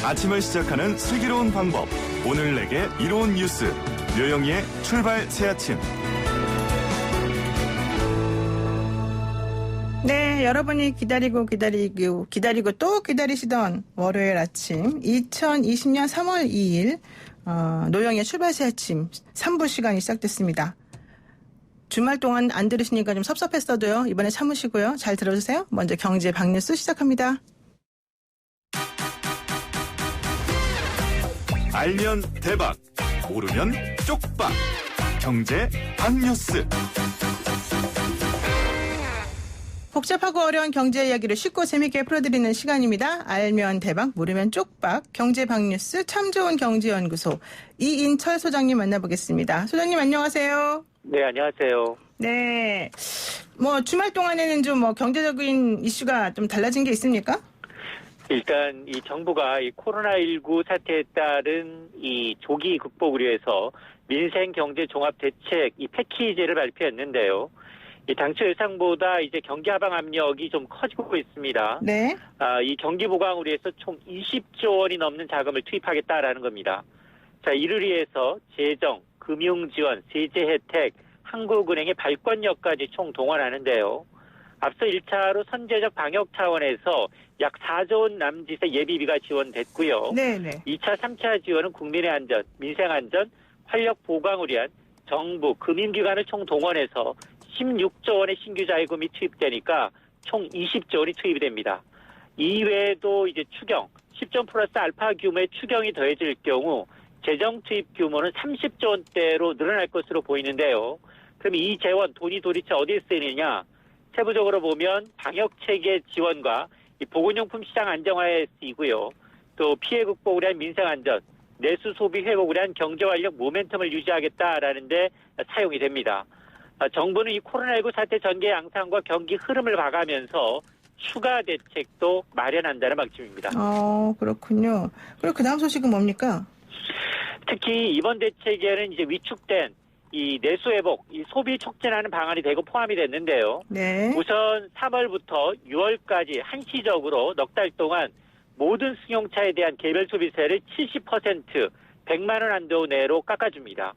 아침을 시작하는 슬기로운 방법. 오늘 내게 이로운 뉴스. 류영희의 출발 새아침. 네, 여러분이 기다리고 또 기다리시던 월요일 아침 2020년 3월 2일 노영희의 출발 새아침 3부 시간이 시작됐습니다. 주말 동안 안 들으시니까 좀 섭섭했어도요. 이번에 참으시고요. 잘 들어주세요. 먼저 경제 박뉴스 시작합니다. 알면 대박, 모르면 쪽박. 경제 박뉴스. 복잡하고 어려운 경제 이야기를 쉽고 재밌게 풀어드리는 시간입니다. 알면 대박, 모르면 쪽박. 경제 박뉴스 참 좋은 경제연구소 이인철 소장님 만나보겠습니다. 소장님 안녕하세요. 네, 안녕하세요. 네, 주말 동안에는 좀 경제적인 이슈가 좀 달라진 게 있습니까? 일단 이 정부가 이 코로나19 사태에 따른 이 조기 극복을 위해서 민생 경제 종합 대책 이 패키지를 발표했는데요. 이 당초 예상보다 이제 경기 하방 압력이 좀 커지고 있습니다. 네. 이 경기 보강을 위해서 총 20조 원이 넘는 자금을 투입하겠다라는 겁니다. 자, 이를 위해서 재정, 금융 지원, 세제 혜택, 한국은행의 발권력까지 총 동원하는데요. 앞서 1차로 선제적 방역 차원에서 약 4조 원 남짓의 예비비가 지원됐고요. 네네. 2차, 3차 지원은 국민의 안전, 민생 안전, 활력 보강을 위한 정부, 금융기관을 총 동원해서 16조 원의 신규 자금이 투입되니까 총 20조 원이 투입이 됩니다. 이외에도 이제 추경, 10조 플러스 알파 규모의 추경이 더해질 경우 재정 투입 규모는 30조 원대로 늘어날 것으로 보이는데요. 그럼 이 재원, 돈이 도대체 어디에 쓰이느냐? 세부적으로 보면 방역체계 지원과 이 보건용품 시장 안정화에 쓰이고요. 또 피해 극복을 위한 민생안전, 내수 소비 회복을 위한 경제활력 모멘텀을 유지하겠다라는 데 사용이 됩니다. 정부는 이 코로나19 사태 전개 양상과 경기 흐름을 봐가면서 추가 대책도 마련한다는 방침입니다. 그렇군요. 그리고 그 다음 소식은 뭡니까? 특히 이번 대책에는 이제 위축된 이 내수 회복, 이 소비 촉진하는 방안이 대거 포함이 됐는데요. 네. 우선 3월부터 6월까지 한시적으로 넉 달 동안 모든 승용차에 대한 개별 소비세를 70%, 100만 원 한도 내로 깎아줍니다.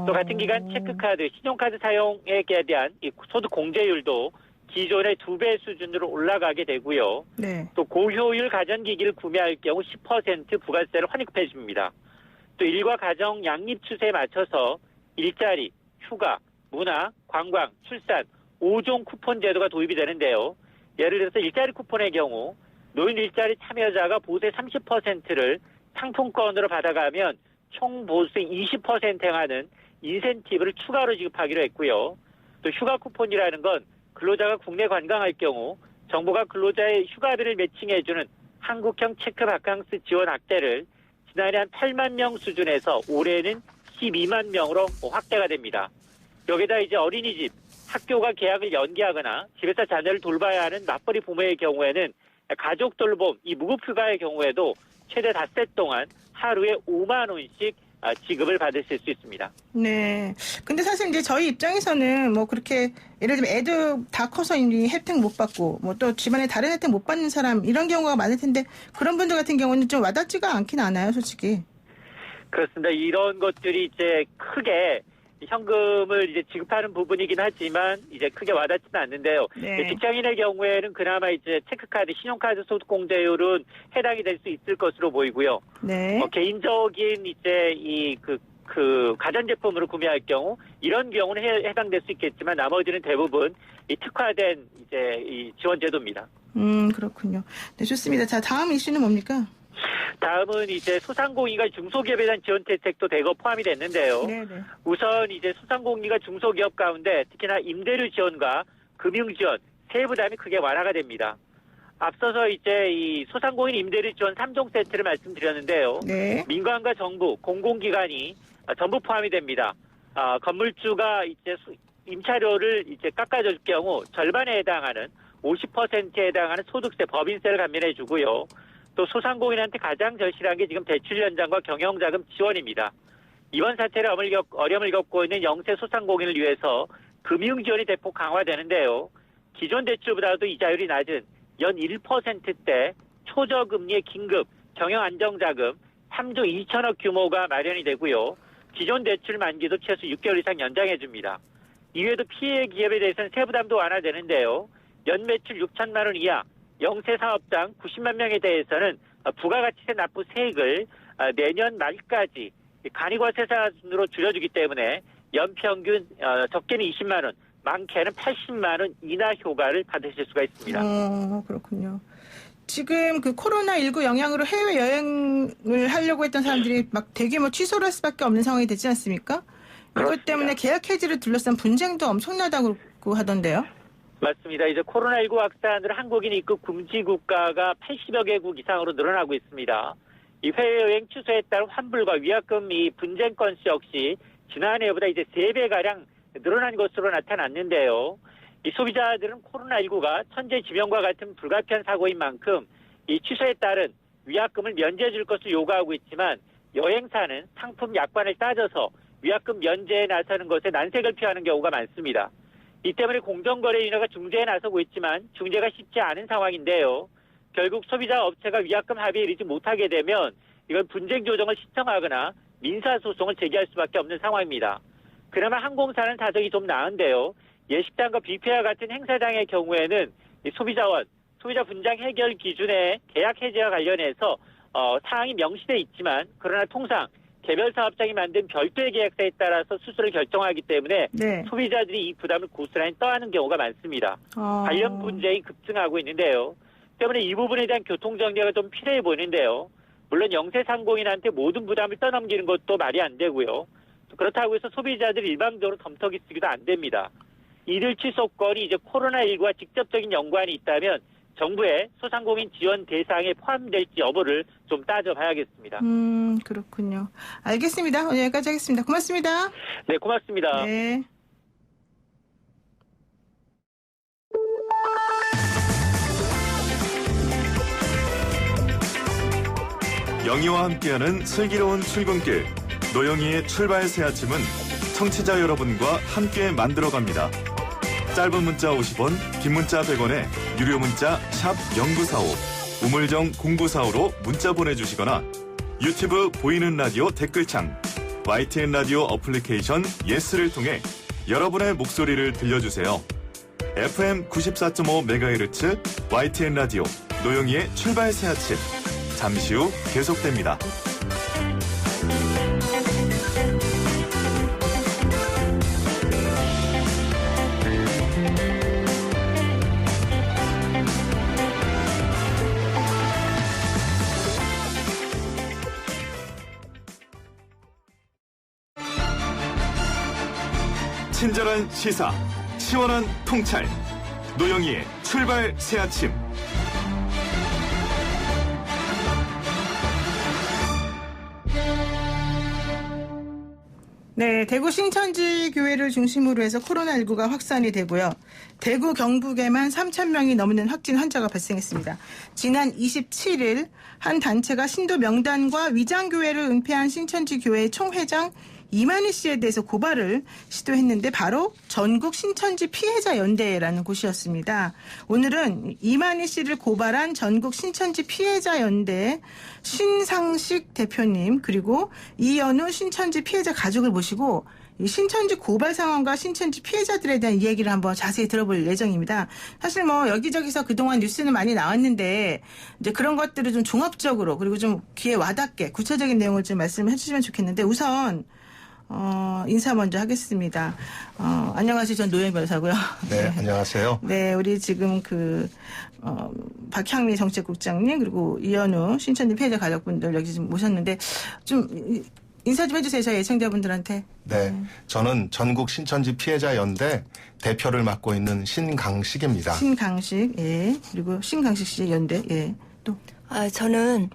또 같은 기간 체크카드, 신용카드 사용에 대한 이 소득 공제율도 기존의 2배 수준으로 올라가게 되고요. 네. 또 고효율 가전기기를 구매할 경우 10% 부가세를 환급해 줍니다. 또 일과 가정 양립 추세에 맞춰서 일자리, 휴가, 문화, 관광, 출산, 5종 쿠폰 제도가 도입이 되는데요. 예를 들어서 일자리 쿠폰의 경우 노인 일자리 참여자가 보세 30%를 상품권으로 받아가면 총 보수의 20% 행하는 인센티브를 추가로 지급하기로 했고요. 또 휴가 쿠폰이라는 건 근로자가 국내 관광할 경우 정부가 근로자의 휴가비를 매칭해주는 한국형 체크 바캉스 지원 확대를 지난해 한 8만 명 수준에서 올해는 12만 명으로 확대가 됩니다. 여기다 이제 어린이집, 학교가 개학을 연기하거나 집에서 자녀를 돌봐야 하는 맞벌이 부모의 경우에는 가족 돌봄, 이 무급휴가의 경우에도 최대 닷새 동안 하루에 5만 원씩 지급을 받으실 수 있습니다. 네. 근데 사실 이제 저희 입장에서는 그렇게 예를 들면 애들 다 커서 이제 혜택 못 받고 또 집안에 다른 혜택 못 받는 사람 이런 경우가 많을 텐데 그런 분들 같은 경우는 좀 와닿지가 않긴 않아요, 솔직히. 그렇습니다. 이런 것들이 이제 크게 현금을 이제 지급하는 부분이긴 하지만 이제 크게 와닿지는 않는데요. 네. 직장인의 경우에는 그나마 이제 체크카드, 신용카드 소득 공제율은 해당이 될 수 있을 것으로 보이고요. 네. 개인적인 이제 그 가전제품으로 구매할 경우 이런 경우는 해당될 수 있겠지만 나머지는 대부분 이 특화된 이제 이 지원 제도입니다. 그렇군요. 네, 좋습니다. 자, 다음 이슈는 뭡니까? 다음은 이제 소상공인과 중소기업에 대한 지원 대책도 대거 포함이 됐는데요. 네네. 우선 이제 소상공인과 중소기업 가운데 특히나 임대료 지원과 금융 지원, 세부 부담이 크게 완화가 됩니다. 앞서서 이제 이 소상공인 임대료 지원 3종 세트를 말씀드렸는데요. 네. 민간과 정부, 공공기관이 전부 포함이 됩니다. 건물주가 이제 임차료를 이제 깎아줄 경우 절반에 해당하는 50%에 해당하는 소득세, 법인세를 감면해 주고요. 또 소상공인한테 가장 절실한 게 지금 대출 연장과 경영자금 지원입니다. 이번 사태를 어려움을 겪고 있는 영세 소상공인을 위해서 금융 지원이 대폭 강화되는데요. 기존 대출보다도 이자율이 낮은 연 1%대 초저금리의 긴급 경영안정자금 3조 2천억 규모가 마련이 되고요. 기존 대출 만기도 최소 6개월 이상 연장해 줍니다. 이외에도 피해 기업에 대해서는 세부담도 완화되는데요. 연매출 6천만 원 이하 영세 사업장 90만 명에 대해서는 부가가치세 납부 세액을 내년 말까지 간이과세산으로 줄여주기 때문에 연평균 적게는 20만 원, 많게는 80만 원 이나 효과를 받으실 수가 있습니다. 그렇군요. 지금 그 코로나19 영향으로 해외여행을 하려고 했던 사람들이 막 대규모 취소를 할 수밖에 없는 상황이 되지 않습니까? 그렇습니다. 이것 때문에 계약 해지를 둘러싼 분쟁도 엄청나다고 하던데요. 맞습니다. 이제 코로나19 확산으로 한국인 입국 금지 국가가 80여 개국 이상으로 늘어나고 있습니다. 이 해외여행 취소에 따른 환불과 위약금 이 분쟁 건수 역시 지난해보다 이제 3배가량 늘어난 것으로 나타났는데요. 이 소비자들은 코로나19가 천재지변과 같은 불가피한 사고인 만큼 이 취소에 따른 위약금을 면제해 줄 것을 요구하고 있지만 여행사는 상품 약관을 따져서 위약금 면제에 나서는 것에 난색을 표하는 경우가 많습니다. 이 때문에 공정거래위원회가 중재에 나서고 있지만 중재가 쉽지 않은 상황인데요. 결국 소비자 업체가 위약금 합의에 이르지 못하게 되면 이건 분쟁 조정을 신청하거나 민사소송을 제기할 수밖에 없는 상황입니다. 그나마 항공사는 사정이 좀 나은데요. 예식장과 뷔페와 같은 행사장의 경우에는 이 소비자 분쟁 해결 기준의 계약 해지와 관련해서 사항이 명시돼 있지만 그러나 통상 개별 사업장이 만든 별도의 계약서에 따라서 수수를 결정하기 때문에 네. 소비자들이 이 부담을 고스란히 떠안는 경우가 많습니다. 관련 분쟁이 급증하고 있는데요. 때문에 이 부분에 대한 교통정리가 좀 필요해 보이는데요. 물론 영세상공인한테 모든 부담을 떠넘기는 것도 말이 안 되고요. 그렇다고 해서 소비자들이 일방적으로 덤터기 쓰기도 안 됩니다. 이들 취소권이 이제 코로나19와 직접적인 연관이 있다면 정부의 소상공인 지원 대상에 포함될지 여부를 좀 따져봐야겠습니다. 그렇군요. 알겠습니다. 오늘 여기까지 하겠습니다. 고맙습니다. 네, 고맙습니다. 네. 영희와 함께하는 슬기로운 출근길 노영희의 출발 새 아침은 청취자 여러분과 함께 만들어갑니다. 짧은 문자 50원, 긴 문자 100원에 유료 문자 샵 0945, 우물정 0945로 문자 보내주시거나 유튜브 보이는 라디오 댓글창, YTN 라디오 어플리케이션 예스를 통해 여러분의 목소리를 들려주세요. FM 94.5MHz YTN 라디오 노영희의 출발 새 아침 잠시 후 계속됩니다. 친절한 시사, 시원한 통찰, 노영희의 출발 새 아침. 네, 대구 신천지 교회를 중심으로 해서 코로나19가 확산이 되고요. 대구 경북에만 3,000명이 넘는 확진 환자가 발생했습니다. 지난 27일 한 단체가 신도 명단과 위장교회를 은폐한 신천지 교회 총회장 이만희 씨에 대해서 고발을 시도했는데 바로 전국 신천지 피해자 연대라는 곳이었습니다. 오늘은 이만희 씨를 고발한 전국 신천지 피해자 연대 신상식 대표님 그리고 이연우 신천지 피해자 가족을 모시고 이 신천지 고발 상황과 신천지 피해자들에 대한 이야기를 한번 자세히 들어볼 예정입니다. 사실 뭐 여기저기서 그동안 뉴스는 많이 나왔는데 이제 그런 것들을 좀 종합적으로 그리고 좀 귀에 와닿게 구체적인 내용을 좀 말씀해 주시면 좋겠는데 우선 인사 먼저 하겠습니다. 안녕하세요. 전 노영 변호사고요. 네, 안녕하세요. 네, 우리 지금 박향미 정책국장님 그리고 이현우 신천지 피해자 가족분들 여기 좀 모셨는데 좀 인사 좀 해주세요. 저희 애청자분들한테. 네, 저는 전국 신천지 피해자 연대 대표를 맡고 있는 신강식입니다. 신강식, 예. 그리고 신강식 씨 연대, 예. 또. 저는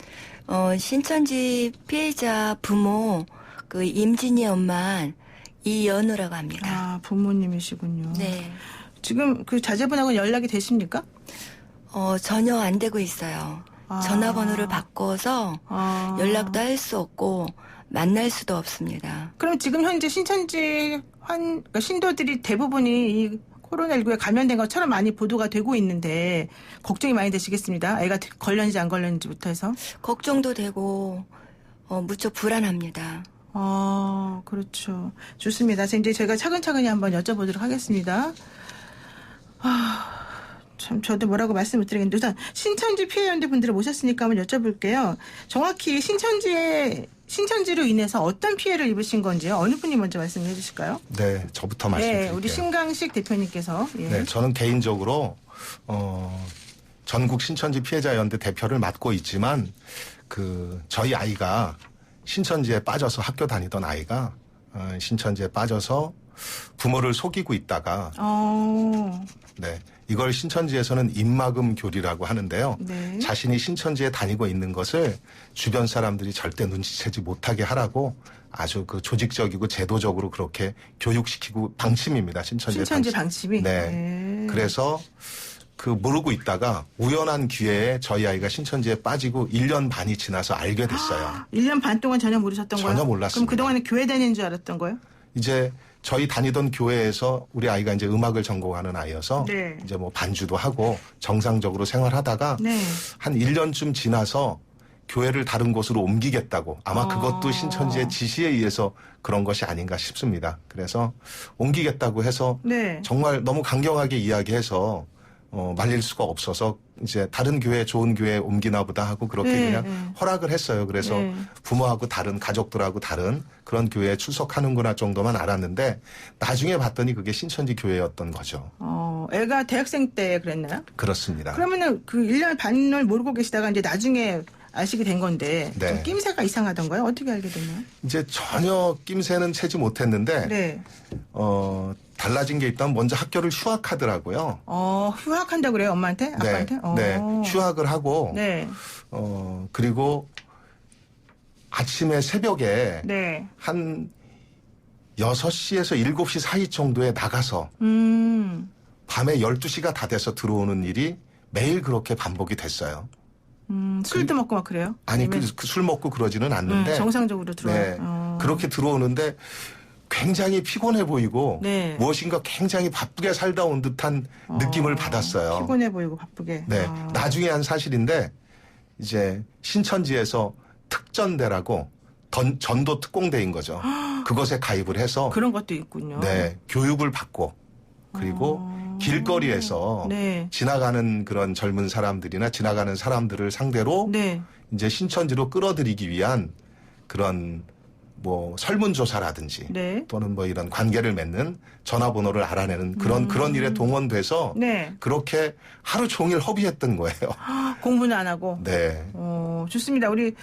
신천지 피해자 부모 임진희 엄마 이연우라고 합니다. 아, 부모님이시군요. 네. 지금 그 자제분하고는 연락이 되십니까? 전혀 안 되고 있어요. 전화번호를 바꿔서 연락도 할 수 없고 만날 수도 없습니다. 그럼 지금 현재 신천지 그러니까 신도들이 대부분이 이 코로나19에 감염된 것처럼 많이 보도가 되고 있는데 걱정이 많이 되시겠습니다. 애가 걸렸는지 안 걸렸는지부터 해서. 걱정도 되고 무척 불안합니다. 그렇죠. 좋습니다. 이제 제가 차근차근히 한번 여쭤보도록 하겠습니다. 참 저도 뭐라고 말씀을 드리겠는데 우선 신천지 피해연대 분들을 모셨으니까 한번 여쭤볼게요. 정확히 신천지로 인해서 어떤 피해를 입으신 건지요? 어느 분이 먼저 말씀해 주실까요? 네, 저부터 네, 말씀드릴게요. 우리 심강식 대표님께서. 예. 네, 저는 개인적으로 전국 신천지 피해자 연대 대표를 맡고 있지만 저희 아이가 신천지에 빠져서 학교 다니던 아이가 신천지에 빠져서 부모를 속이고 있다가 네, 이걸 신천지에서는 입막음 교리라고 하는데요. 네. 자신이 신천지에 다니고 있는 것을 주변 사람들이 절대 눈치채지 못하게 하라고 아주 조직적이고 제도적으로 그렇게 교육시키고 방침입니다. 신천지 방침이? 네. 그래서 모르고 있다가 우연한 기회에 저희 아이가 신천지에 빠지고 1년 반이 지나서 알게 됐어요. 1년 반 동안 전혀 모르셨던 거예요? 전혀 몰랐습니다. 그럼 그동안에 교회 다니는 줄 알았던 거예요? 이제 저희 다니던 교회에서 우리 아이가 이제 음악을 전공하는 아이여서 네. 이제 반주도 하고 정상적으로 생활하다가 네. 한 1년쯤 지나서 교회를 다른 곳으로 옮기겠다고 아마 그것도 신천지의 지시에 의해서 그런 것이 아닌가 싶습니다. 그래서 옮기겠다고 해서 네. 정말 너무 강경하게 이야기해서 말릴 수가 없어서 이제 다른 교회 좋은 교회에 옮기나 보다 하고 그렇게 네, 그냥 네. 허락을 했어요. 그래서 네. 부모하고 다른 가족들하고 다른 그런 교회에 출석하는구나 정도만 알았는데 나중에 봤더니 그게 신천지 교회였던 거죠. 애가 대학생 때 그랬나요? 그렇습니다. 그러면은 1년 반을 모르고 계시다가 이제 나중에 아시게 된 건데 네. 좀 낌새가 이상하던가요? 어떻게 알게 됐나요? 이제 전혀 낌새는 채지 못했는데 네. 달라진 게 있다면 먼저 학교를 휴학하더라고요. 휴학한다고 그래요? 엄마한테? 아빠한테? 네, 휴학을 하고 네. 그리고 아침에 새벽에 네. 한 6시에서 7시 사이 정도에 나가서 밤에 12시가 다 돼서 들어오는 일이 매일 그렇게 반복이 됐어요. 술도 먹고 막 그래요? 아니, 술 먹고 그러지는 않는데. 정상적으로 들어와요. 네, 그렇게 들어오는데 굉장히 피곤해 보이고 네. 무엇인가 굉장히 바쁘게 살다 온 듯한 느낌을 받았어요. 피곤해 보이고 바쁘게. 네, 나중에 한 사실인데 이제 신천지에서 특전대라고 전도 특공대인 거죠. 그것에 가입을 해서 그런 것도 있군요. 네, 교육을 받고 그리고 길거리에서 네. 지나가는 그런 젊은 사람들이나 지나가는 사람들을 상대로 네. 이제 신천지로 끌어들이기 위한 그런 설문조사라든지 네. 또는 이런 관계를 맺는 전화번호를 알아내는 그런 일에 동원돼서 네. 그렇게 하루 종일 허비했던 거예요. 공부는 안 하고. 네. 좋습니다. 우리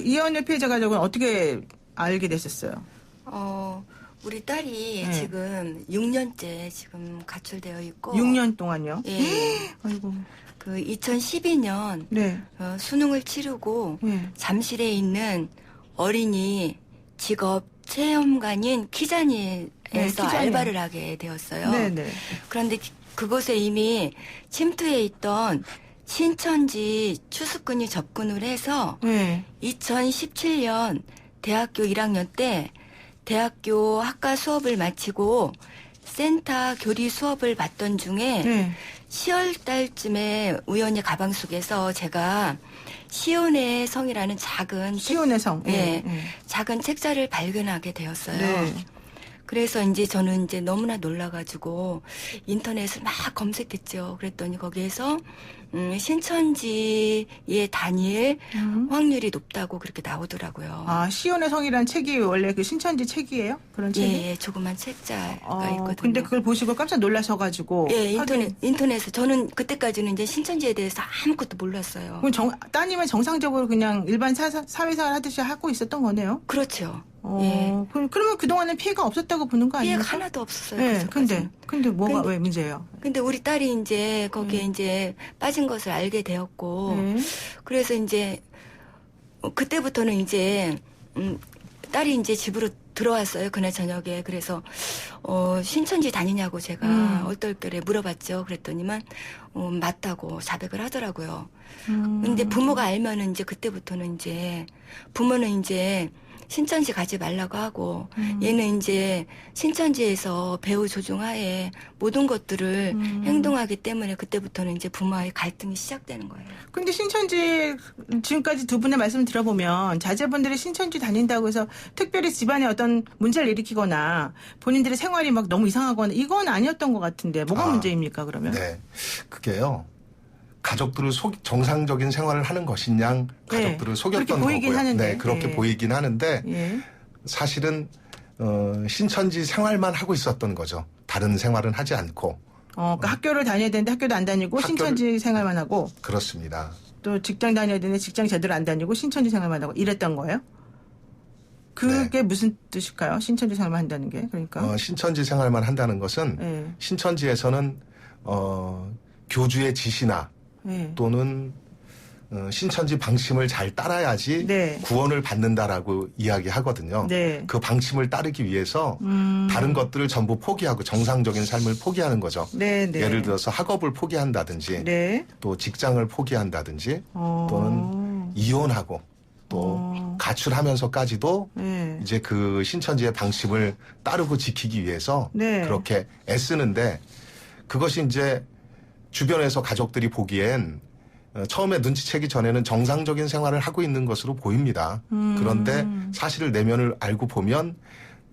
이현애 피해자 가족은 어떻게 알게 됐었어요? 우리 딸이 네. 지금 6년째 지금 가출되어 있고 6년 동안요? 예. 아이고. 2012년 네. 수능을 치르고 네. 잠실에 있는 어린이 직업 체험관인 키자니에서 키자니. 알바를 하게 되었어요. 네네. 그런데 그곳에 이미 침투해 있던 신천지 추수꾼이 접근을 해서 네. 2017년 대학교 1학년 때 대학교 학과 수업을 마치고 센터 교리 수업을 받던 중에 네. 10월 달쯤에 우연히 가방 속에서 제가 시온의 성이라는 작은 시온의 성. 예, 작은 책자를 발견하게 되었어요. 네. 그래서 이제 저는 이제 너무나 놀라가지고 인터넷을 막 검색했죠. 그랬더니 거기에서 신천지에 다닐 확률이 높다고 그렇게 나오더라고요. 시온의 성이라는 책이 원래 신천지 책이에요? 그런 책이? 예, 조그만 책자가 있거든요. 근데 그걸 보시고 깜짝 놀라셔가지고. 예, 인터넷에 저는 그때까지는 이제 신천지에 대해서 아무것도 몰랐어요. 그럼 따님은 정상적으로 그냥 일반 사회생활 하듯이 하고 있었던 거네요? 그렇죠. 예. 그러면 그동안은 피해가 없었다고 보는 거 아니에요? 피해가 하나도 없었어요. 네, 근데 뭐가 근데- 왜 문제예요? 근데 우리 딸이 이제 거기에 이제 빠진 것을 알게 되었고, 네. 그래서 이제 그때부터는 이제 딸이 이제 집으로 들어왔어요. 그날 저녁에. 그래서 신천지 다니냐고 제가 얼떨결에 물어봤죠. 그랬더니만 맞다고 자백을 하더라고요. 근데 부모가 알면은 이제 그때부터는 이제 부모는 이제 신천지 가지 말라고 하고 얘는 이제 신천지에서 배우 조종하에 모든 것들을 행동하기 때문에 그때부터는 이제 부모와의 갈등이 시작되는 거예요. 근데 신천지 지금까지 두 분의 말씀 들어보면 자제분들이 신천지 다닌다고 해서 특별히 집안에 어떤 문제를 일으키거나 본인들의 생활이 막 너무 이상하거나 이건 아니었던 것 같은데 뭐가 문제입니까 그러면? 네, 그게요. 가족들을 정상적인 생활을 하는 것이냐 가족들을 속였던 그렇게 보이긴 거고요. 하는데. 네, 그렇게 보이긴 하는데 예. 사실은 신천지 생활만 하고 있었던 거죠. 다른 생활은 하지 않고. 그러니까 학교를 다녀야 되는데 학교도 안 다니고 신천지 생활만 하고 그렇습니다. 또 직장 다녀야 되는데 직장 제대로 안 다니고 신천지 생활만 하고 이랬던 거예요? 그게 무슨 뜻일까요? 신천지 생활만 한다는 게 그러니까 신천지 생활만 한다는 것은 예. 신천지에서는 교주의 지시나 예. 또는 신천지 방침을 잘 따라야지 네. 구원을 받는다라고 이야기하거든요. 네. 그 방침을 따르기 위해서 다른 것들을 전부 포기하고 정상적인 삶을 포기하는 거죠. 네, 네. 예를 들어서 학업을 포기한다든지 네. 또 직장을 포기한다든지 또는 이혼하고 또 가출하면서까지도 네. 이제 그 신천지의 방침을 따르고 지키기 위해서 네. 그렇게 애쓰는데 그것이 이제 주변에서 가족들이 보기엔 처음에 눈치채기 전에는 정상적인 생활을 하고 있는 것으로 보입니다. 그런데 사실을 내면을 알고 보면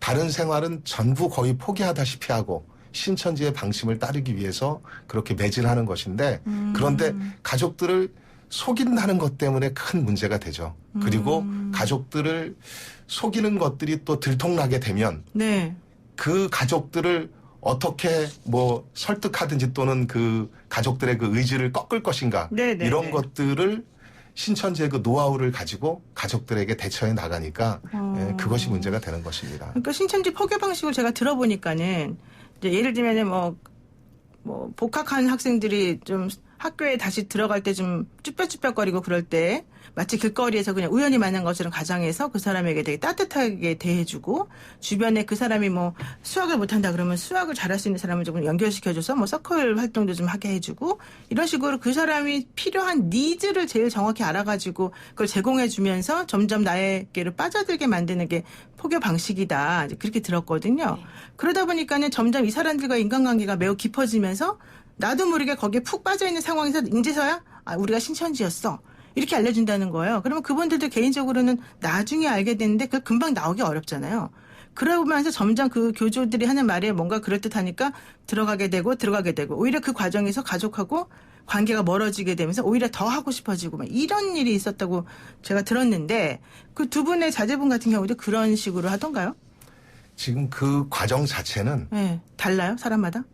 다른 생활은 전부 거의 포기하다시피 하고 신천지의 방침을 따르기 위해서 그렇게 매질하는 것인데 그런데 가족들을 속인다는 것 때문에 큰 문제가 되죠. 그리고 가족들을 속이는 것들이 또 들통나게 되면 네. 그 가족들을 어떻게 뭐 설득하든지 또는 그 가족들의 그 의지를 꺾을 것인가 네네네. 이런 것들을 신천지의 그 노하우를 가지고 가족들에게 대처해 나가니까 그것이 문제가 되는 것입니다. 그러니까 신천지 포교 방식을 제가 들어보니까는 이제 예를 들면은 뭐 복학한 학생들이 좀 학교에 다시 들어갈 때 좀 쭈뼛쭈뼛거리고 그럴 때 마치 길거리에서 그냥 우연히 만난 것처럼 가정에서 그 사람에게 되게 따뜻하게 대해주고 주변에 그 사람이 뭐 수학을 못한다 그러면 수학을 잘할 수 있는 사람을 조금 연결시켜줘서 뭐 서클 활동도 좀 하게 해주고 이런 식으로 그 사람이 필요한 니즈를 제일 정확히 알아가지고 그걸 제공해주면서 점점 나에게로 빠져들게 만드는 게 포교 방식이다 이제 그렇게 들었거든요. 그러다 보니까는 점점 이 사람들과 인간관계가 매우 깊어지면서 나도 모르게 거기에 푹 빠져있는 상황에서 인제서야 우리가 신천지였어. 이렇게 알려준다는 거예요. 그러면 그분들도 개인적으로는 나중에 알게 되는데 그걸 금방 나오기 어렵잖아요. 그러면서 점점 그 교주들이 하는 말에 뭔가 그럴듯하니까 들어가게 되고 오히려 그 과정에서 가족하고 관계가 멀어지게 되면서 오히려 더 하고 싶어지고 막 이런 일이 있었다고 제가 들었는데 그 두 분의 자제분 같은 경우도 그런 식으로 하던가요? 지금 그 과정 자체는 네. 달라요? 사람마다?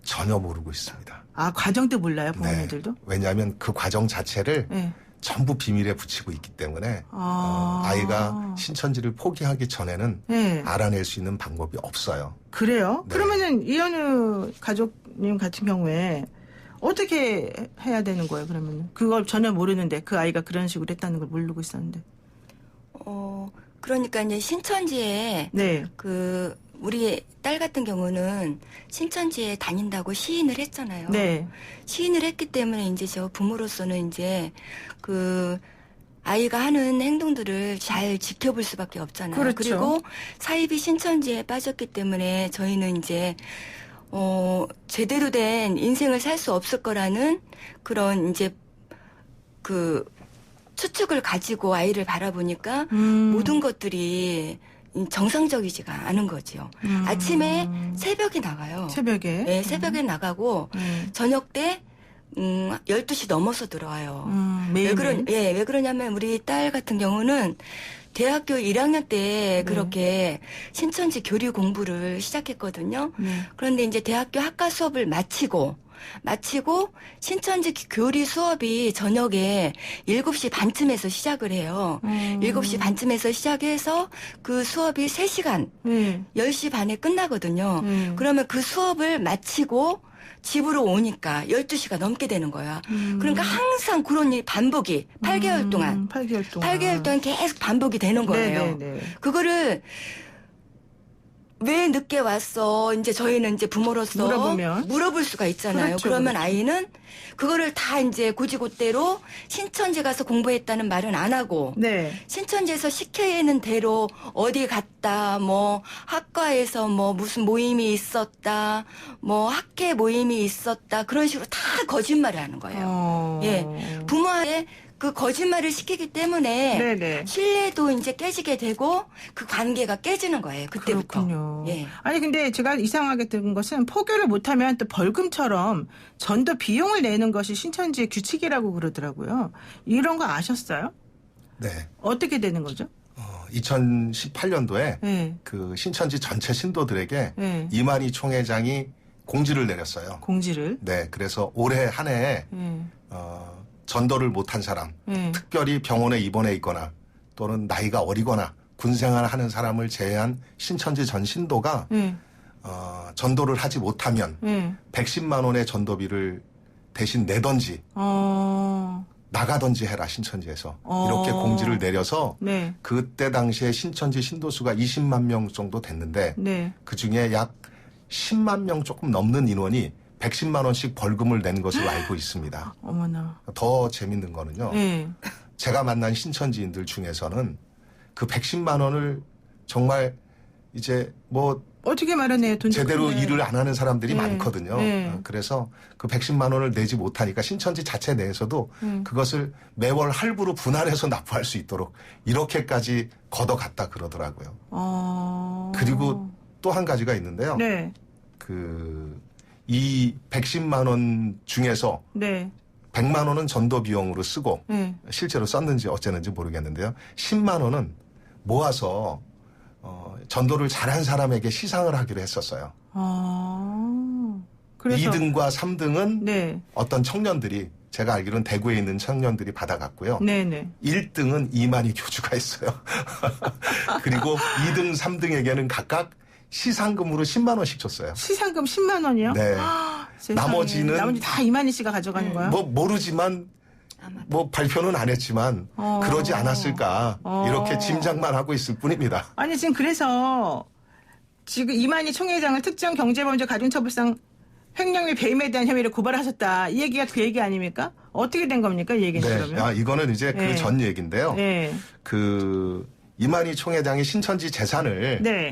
전혀 모르고 있습니다. 과정도 몰라요? 부모님들도? 네. 왜냐하면 그 과정 자체를 네. 전부 비밀에 붙이고 있기 때문에 아이가 신천지를 포기하기 전에는 네. 알아낼 수 있는 방법이 없어요. 그래요? 네. 그러면은 이현우 가족님 같은 경우에 어떻게 해야 되는 거예요? 그러면 그걸 전혀 모르는데 그 아이가 그런 식으로 했다는 걸 모르고 있었는데. 그러니까 이제 신천지에 네. 우리 딸 같은 경우는 신천지에 다닌다고 시인을 했잖아요. 네. 시인을 했기 때문에 이제 저 부모로서는 이제 그 아이가 하는 행동들을 잘 지켜볼 수밖에 없잖아요. 그렇죠. 그리고 사입이 신천지에 빠졌기 때문에 저희는 이제 제대로 된 인생을 살 수 없을 거라는 그런 이제 그 추측을 가지고 아이를 바라보니까 모든 것들이 정상적이지가 않은 거죠. 아침에 새벽에 나가요. 새벽에? 네, 새벽에 나가고 저녁 때 12시 넘어서 들어와요. 매일. 왜 그러냐면 우리 딸 같은 경우는 대학교 1학년 때 그렇게 신천지 교리 공부를 시작했거든요. 그런데 이제 대학교 학과 수업을 마치고 신천지 교리 수업이 저녁에 7시 반쯤에서 시작을 해요. 7시 반쯤에서 시작해서 그 수업이 3시간, 10시 반에 끝나거든요. 그러면 그 수업을 마치고 집으로 오니까 12시가 넘게 되는 거야. 그러니까 항상 그런 일이 반복이 8개월 동안. 8개월 동안. 8개월 동안 계속 반복이 되는 거예요. 네네네. 그거를 왜 늦게 왔어? 이제 저희는 이제 부모로서 물어보면? 물어볼 수가 있잖아요. 그렇죠, 그러면 그렇죠. 아이는 그거를 다 이제 고지고대로 신천지 가서 공부했다는 말은 안 하고 네. 신천지에서 시켜있는 대로 어디 갔다, 뭐 학과에서 뭐 무슨 모임이 있었다, 뭐 학회 모임이 있었다 그런 식으로 다 거짓말을 하는 거예요. 예, 부모의 그 거짓말을 시키기 때문에 네네. 신뢰도 이제 깨지게 되고 그 관계가 깨지는 거예요. 그때부터. 그렇군요. 예. 아니 근데 제가 이상하게 든 것은 포교를 못하면 또 벌금처럼 전도 비용을 내는 것이 신천지의 규칙이라고 그러더라고요. 이런 거 아셨어요? 네. 어떻게 되는 거죠? 2018년도에 네. 그 신천지 전체 신도들에게 네. 이만희 총회장이 공지를 내렸어요. 공지를. 네, 그래서 올해 한 해에 네. 전도를 못한 사람, 네. 특별히 병원에 입원해 있거나 또는 나이가 어리거나 군생활을 하는 사람을 제외한 신천지 전 신도가 네. 전도를 하지 못하면 네. 110만 원의 전도비를 대신 내던지 나가던지 해라 신천지에서 이렇게 공지를 내려서 네. 그때 당시에 신천지 신도수가 20만 명 정도 됐는데 네. 그중에 약 10만 명 조금 넘는 인원이 110만 원씩 벌금을 낸 것으로 알고 있습니다. 어머나. 더 재밌는 거는요. 네. 제가 만난 신천지인들 중에서는 그 110만 원을 정말 이제 뭐 어떻게 말하네요. 돈 제대로 크네. 일을 안 하는 사람들이 네. 많거든요. 네. 그래서 그 110만 원을 내지 못하니까 신천지 자체 내에서도 그것을 매월 할부로 분할해서 납부할 수 있도록 이렇게까지 걷어갔다 그러더라고요. 그리고 또 한 가지가 있는데요. 네. 이 110만 원 중에서 네. 100만 원은 전도 비용으로 쓰고 네. 실제로 썼는지 어쨌는지 모르겠는데요. 10만 원은 모아서 전도를 잘한 사람에게 시상을 하기로 했었어요. 그래서 2등과 3등은 네. 어떤 청년들이 제가 알기로는 대구에 있는 청년들이 받아갔고요. 네네. 1등은 이만희 교주가 했어요. 그리고 2등, 3등에게는 각각 시상금으로 10만 원씩 줬어요. 시상금 10만 원이요? 네. 나머지 다 이만희 씨가 가져가는 거야? 뭐 모르지만 뭐 발표는 안 했지만 그러지 않았을까 이렇게 짐작만 하고 있을 뿐입니다. 아니 지금 그래서 지금 이만희 총회장을 특정 경제범죄 가중처벌상 횡령 및 배임에 대한 혐의를 고발하셨다. 이 얘기가 그 얘기 아닙니까? 어떻게 된 겁니까? 이 얘기는 네. 그러면? 이거는 이제 네. 그 전 얘기인데요. 네. 이만희 총회장이 신천지 재산을 네.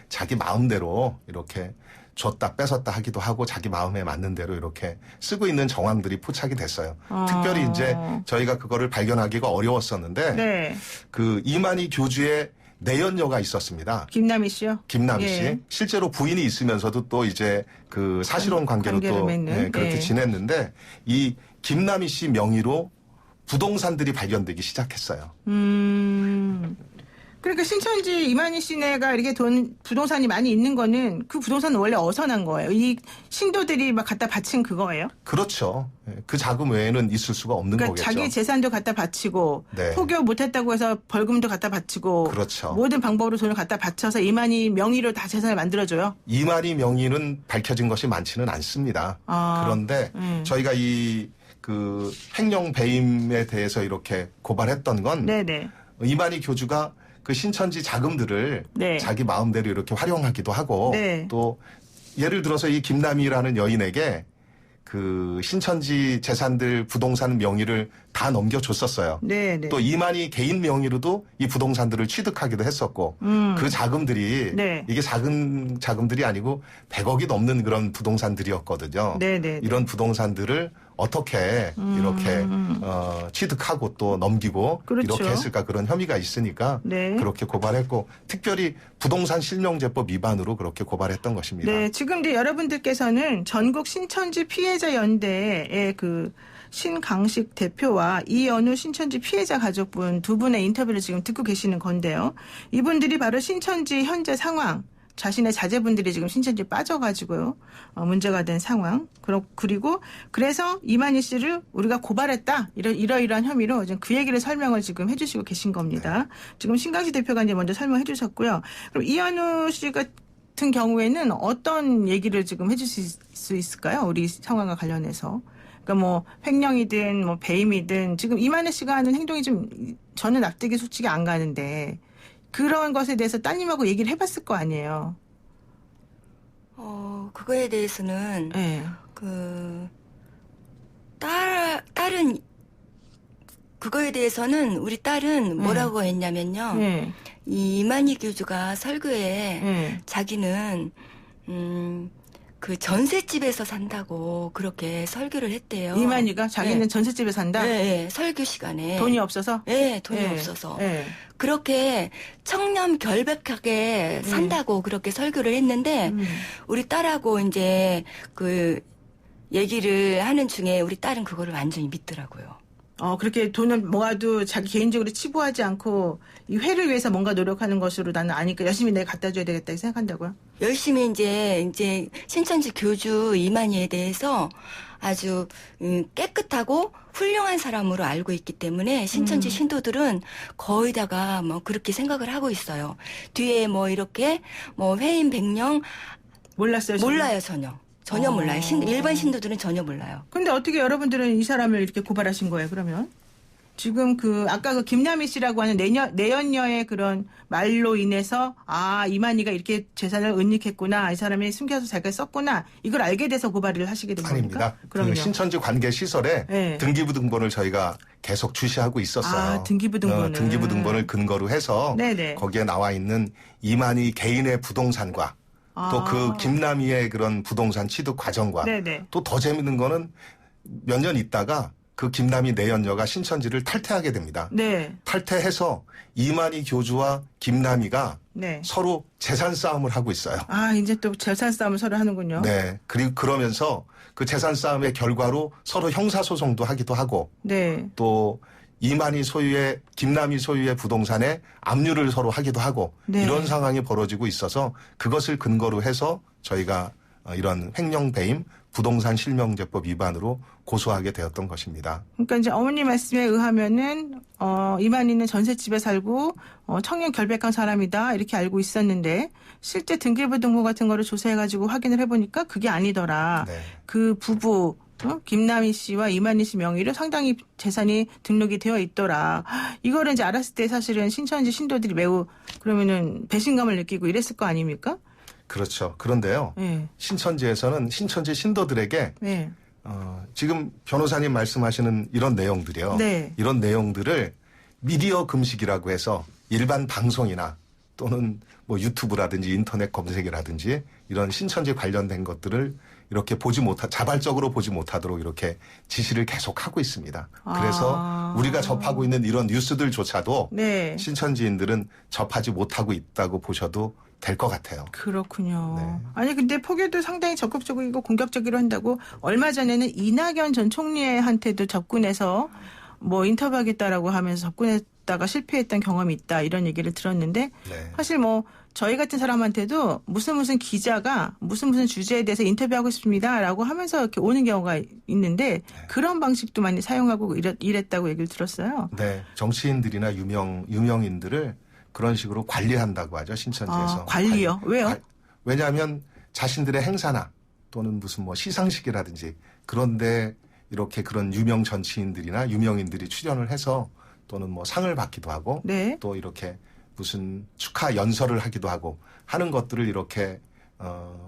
자기 마음대로 이렇게 줬다 뺏었다 하기도 하고 자기 마음에 맞는 대로 이렇게 쓰고 있는 정황들이 포착이 됐어요. 특별히 이제 저희가 그거를 발견하기가 어려웠었는데 네. 그 이만희 교주의 내연녀가 있었습니다. 김남희 씨요? 김남희 예. 씨. 실제로 부인이 있으면서도 또 이제 그 사실혼 관계로 관계를 또 맺는. 그렇게 예. 지냈는데 이 김남희 씨 명의로 부동산들이 발견되기 시작했어요. 그러니까 신천지 이만희 씨네가 이렇게 부동산이 많이 있는 거는 그 부동산은 원래 어디서 난 거예요? 이 신도들이 막 갖다 바친 그거예요? 그렇죠. 그 자금 외에는 있을 수가 없는 그러니까 거겠죠. 자기 재산도 갖다 바치고 네. 포교 못했다고 해서 벌금도 갖다 바치고 그렇죠. 모든 방법으로 돈을 갖다 바쳐서 이만희 명의로 다 재산을 만들어줘요. 이만희 명의는 밝혀진 것이 많지는 않습니다. 그런데 저희가 그 횡령 배임에 대해서 이렇게 고발했던 건 네네. 이만희 교주가 그 신천지 자금들을 네. 자기 마음대로 이렇게 활용하기도 하고 네. 또 예를 들어서 이 김남희라는 여인에게 그 신천지 재산들 부동산 명의를 다 넘겨줬었어요. 네네. 또 이만희 개인 명의로도 이 부동산들을 취득하기도 했었고 그 자금들이 네. 이게 작은 자금들이 아니고 100억이 넘는 그런 부동산들이었거든요. 네네. 이런 부동산들을 어떻게 이렇게 취득하고 또 넘기고 그렇죠. 이렇게 했을까 그런 혐의가 있으니까 네. 그렇게 고발했고 특별히 부동산 실명제법 위반으로 그렇게 고발했던 것입니다. 네, 지금 이제 여러분들께서는 전국 신천지 피해자 연대의 그 신강식 대표와 이연우 신천지 피해자 가족분 두 분의 인터뷰를 지금 듣고 계시는 건데요. 이분들이 바로 신천지 현재 상황, 자신의 자제분들이 지금 신천지에 빠져가지고요. 문제가 된 상황. 그리고 그래서 이만희 씨를 우리가 고발했다. 이러이러한 혐의로 지금 그 얘기를 설명을 지금 해주시고 계신 겁니다. 지금 신강식 대표가 이제 먼저 설명해 주셨고요. 그럼 이연우 씨 같은 경우에는 어떤 얘기를 지금 해주실 수 있을까요? 우리 상황과 관련해서. 그러니까 뭐 횡령이든 뭐 배임이든 지금 이만희 씨가 하는 행동이 좀 저는 납득이 솔직히 안 가는데 그런 것에 대해서 따님하고 얘기를 해봤을 거 아니에요. 그거에 대해서는 예. 딸은 그거에 대해서는 우리 딸은 뭐라고 했냐면요. 예. 이 이만희 교주가 설교에 예. 자기는 그 전셋집에서 산다고 그렇게 설교를 했대요. 이만희가 자기는 네. 전셋집에 산다. 네, 설교 시간에 돈이 없어서. 네, 돈이 예. 없어서 예. 그렇게 청렴 결백하게 산다고 그렇게 설교를 했는데 우리 딸하고 이제 그 얘기를 하는 중에 우리 딸은 그거를 완전히 믿더라고요. 그렇게 돈을 모아도 자기 개인적으로 치부하지 않고 이 회를 위해서 뭔가 노력하는 것으로 나는 아니까 열심히 내가 갖다 줘야 되겠다 생각한다고요? 열심히 이제 신천지 교주 이만희에 대해서 아주 깨끗하고 훌륭한 사람으로 알고 있기 때문에 신천지 신도들은 거의 다가 뭐 그렇게 생각을 하고 있어요. 뒤에 뭐 이렇게 뭐 회인 백령 몰랐어요? 저는? 몰라요 전혀 몰라요. 일반 신도들은 전혀 몰라요. 근데 어떻게 여러분들은 이 사람을 이렇게 고발하신 거예요, 그러면? 지금 아까 그 김남희 씨라고 하는 내연녀의 그런 말로 인해서, 이만희가 이렇게 재산을 은닉했구나, 이 사람이 숨겨서 자기가 썼구나, 이걸 알게 돼서 고발을 하시게 된 겁니까? 아닙니다. 그럼요. 그 신천지 관계 시설에 네. 등기부등본을 저희가 계속 주시하고 있었어요. 등기부등본을. 등기부등본을 근거로 해서 네네. 거기에 나와 있는 이만희 개인의 부동산과 또 그 김남희의 그런 부동산 취득 과정과 네네. 또 더 재밌는 거는 몇 년 있다가 그 김남희 내연녀가 신천지를 탈퇴하게 됩니다. 네. 탈퇴해서 이만희 교주와 김남희가 네. 서로 재산 싸움을 하고 있어요. 이제 또 재산 싸움을 서로 하는군요. 네. 그리고 그러면서 그 재산 싸움의 결과로 서로 형사소송도 하기도 하고 네. 또 이만희 소유의 김남희 소유의 부동산에 압류를 서로 하기도 하고 네. 이런 상황이 벌어지고 있어서 그것을 근거로 해서 저희가 이런 횡령 배임 부동산 실명제법 위반으로 고소하게 되었던 것입니다. 그러니까 이제 어머니 말씀에 의하면은 이만희는 전셋집에 살고 청년 결백한 사람이다 이렇게 알고 있었는데 실제 등기부등본 같은 거를 조사해가지고 확인을 해보니까 그게 아니더라. 네. 그 부부 김남희 씨와 이만희 씨 명의로 상당히 재산이 등록이 되어 있더라. 이거를 이제 알았을 때 사실은 신천지 신도들이 매우 그러면은 배신감을 느끼고 이랬을 거 아닙니까? 그렇죠. 그런데요. 네. 신천지에서는 신천지 신도들에게 네. 지금 변호사님 말씀하시는 이런 내용들이요. 네. 이런 내용들을 미디어 금식이라고 해서 일반 방송이나 또는 뭐 유튜브라든지 인터넷 검색이라든지 이런 신천지 관련된 것들을 이렇게 자발적으로 보지 못하도록 이렇게 지시를 계속 하고 있습니다. 그래서 우리가 접하고 있는 이런 뉴스들조차도 네. 신천지인들은 접하지 못하고 있다고 보셔도 될 것 같아요. 그렇군요. 네. 아니 근데 포교도 상당히 적극적이고 공격적으로 한다고 얼마 전에는 이낙연 전 총리한테도 접근해서 뭐 인터뷰하겠다라고 하면서 접근했다가 실패했던 경험이 있다 이런 얘기를 들었는데 네. 사실 뭐 저희 같은 사람한테도 무슨 기자가 무슨 주제에 대해서 인터뷰하고 싶습니다라고 하면서 이렇게 오는 경우가 있는데 그런 방식도 많이 사용하고 이랬다고 얘기를 들었어요. 네, 정치인들이나 유명인들을 그런 식으로 관리한다고 하죠, 신천지에서. 관리요? 왜요? 왜냐하면 자신들의 행사나 또는 무슨 뭐 시상식이라든지 그런데 이렇게 그런 유명 정치인들이나 유명인들이 출연을 해서 또는 뭐 상을 받기도 하고 네. 또 이렇게 무슨 축하 연설을 하기도 하고 하는 것들을 이렇게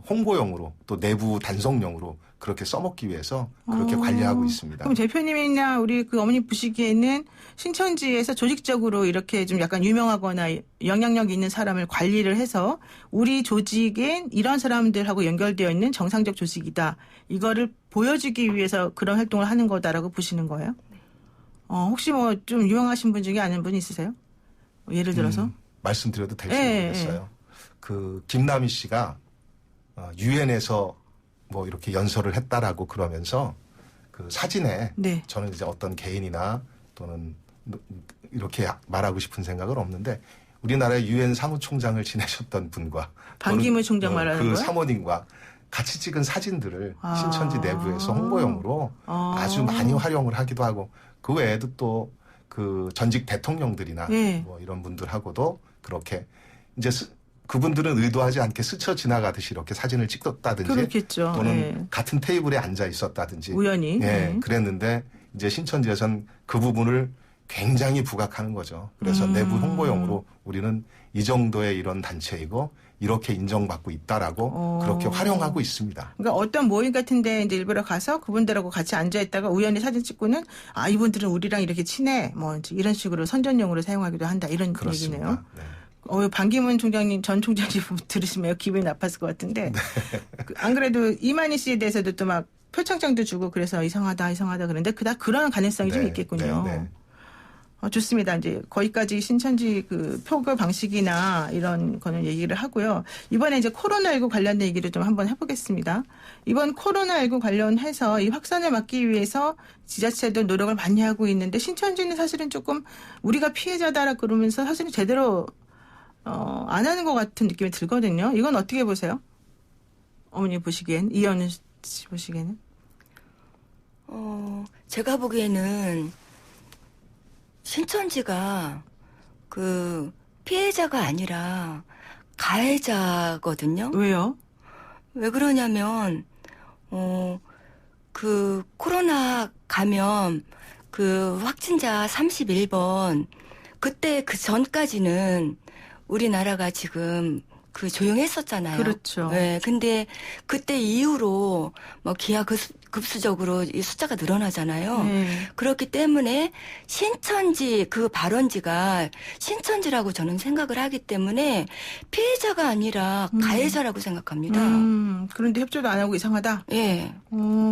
홍보용으로 또 내부 단속용으로 그렇게 써먹기 위해서 그렇게 관리하고 있습니다. 그럼 대표님이나 우리 그 어머니 보시기에는 신천지에서 조직적으로 이렇게 좀 약간 유명하거나 영향력 있는 사람을 관리를 해서 우리 조직엔 이런 사람들하고 연결되어 있는 정상적 조직이다. 이거를 보여주기 위해서 그런 활동을 하는 거다라고 보시는 거예요? 혹시 뭐 좀 유명하신 분 중에 아는 분 있으세요? 예를 들어서? 말씀드려도 될지 모르겠어요. 그 김남희 씨가 유엔에서 뭐 이렇게 연설을 했다라고 그러면서 그 사진에 네. 저는 이제 어떤 개인이나 또는 이렇게 말하고 싶은 생각은 없는데 우리나라의 유엔 사무총장을 지내셨던 분과 반기문 총장 말하는 그 거예요? 사모님과 같이 찍은 사진들을 신천지 내부에서 홍보용으로 아주 많이 활용을 하기도 하고 그 외에도 또 그 전직 대통령들이나 네. 뭐 이런 분들하고도 그렇게 이제 그분들은 의도하지 않게 스쳐 지나가듯이 이렇게 사진을 찍었다든지 그렇겠죠. 또는 네. 같은 테이블에 앉아 있었다든지 우연히. 예, 그랬는데 이제 신천지에서는 그 부분을 굉장히 부각하는 거죠. 그래서 내부 홍보용으로 우리는 이 정도의 이런 단체이고 이렇게 인정받고 있다라고 그렇게 활용하고 있습니다. 그러니까 어떤 모임 같은데 이제 일부러 가서 그분들하고 같이 앉아 있다가 우연히 사진 찍고는 아 이분들은 우리랑 이렇게 친해 뭐 이제 이런 식으로 선전용으로 사용하기도 한다 이런 그렇습니다. 얘기네요. 네. 반기문 총장님 전 총장님 들으시면 기분이 나빴을 것 같은데 안 그래도 이만희 씨에 대해서도 또 막 표창장도 주고 그래서 이상하다 그런데 그다 그런 가능성이 좀 네, 있겠군요. 네, 네. 좋습니다. 이제 거기까지 신천지 그 표결 방식이나 이런 거는 얘기를 하고요. 이번에 이제 코로나19 관련된 얘기를 좀 한번 해보겠습니다. 이번 코로나19 관련해서 이 확산을 막기 위해서 지자체도 노력을 많이 하고 있는데 신천지는 사실은 조금 우리가 피해자다라 그러면서 사실은 제대로 안 하는 것 같은 느낌이 들거든요. 이건 어떻게 보세요? 어머니 보시기엔 이현우 씨 보시기에는? 제가 보기에는 신천지가 그 피해자가 아니라 가해자거든요. 왜요? 왜 그러냐면 그 코로나 감염 그 확진자 31번 그때 그 전까지는 우리나라가 지금 그 조용했었잖아요. 그렇죠. 네, 근데 그때 이후로 뭐 기하급수적으로 이 숫자가 늘어나잖아요. 그렇기 때문에 신천지 그 발원지가 신천지라고 저는 생각을 하기 때문에 피해자가 아니라 가해자라고 생각합니다. 그런데 협조도 안 하고 이상하다? 예.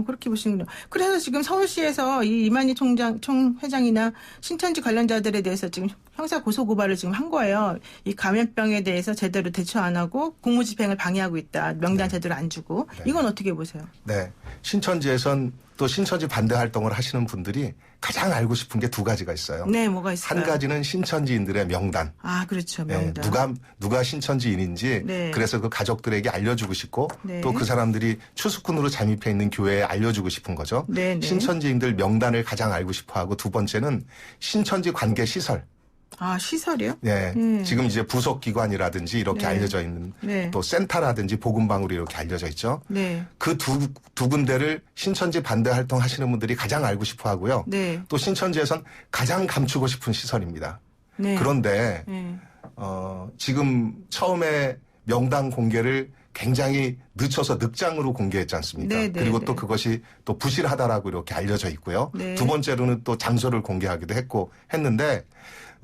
그렇게 보시는군요. 그래서 지금 서울시에서 이 이만희 총회장이나 신천지 관련자들에 대해서 지금 형사 고소고발을 지금 한 거예요. 이 감염병에 대해서 제대로 대처 안 하고 공무집행을 방해하고 있다. 명단 제대로 안 주고. 이건 어떻게 보세요? 네. 신천지에선 또 신천지 반대 활동을 하시는 분들이 가장 알고 싶은 게 두 가지가 있어요. 네, 뭐가 있어요? 한 가지는 신천지인들의 명단. 아, 그렇죠. 명단. 네, 누가 신천지인인지 네. 그래서 그 가족들에게 알려주고 싶고 네. 또 그 사람들이 추수꾼으로 잠입해 있는 교회에 알려주고 싶은 거죠. 네, 네. 신천지인들 명단을 가장 알고 싶어하고 두 번째는 신천지 관계 시설. 아, 시설이요? 네. 지금 이제 부속기관이라든지 이렇게 네. 알려져 있는 네. 또 센터라든지 복음방울이 이렇게 알려져 있죠. 네. 그 두 군데를 신천지 반대 활동 하시는 분들이 가장 알고 싶어 하고요. 네. 또 신천지에선 가장 감추고 싶은 시설입니다. 네. 그런데 네. 지금 처음에 명단 공개를 굉장히 늦춰서 늑장으로 공개했지 않습니까? 네, 네, 그리고 네. 또 그것이 또 부실하다라고 이렇게 알려져 있고요. 네. 두 번째로는 또 장소를 공개하기도 했는데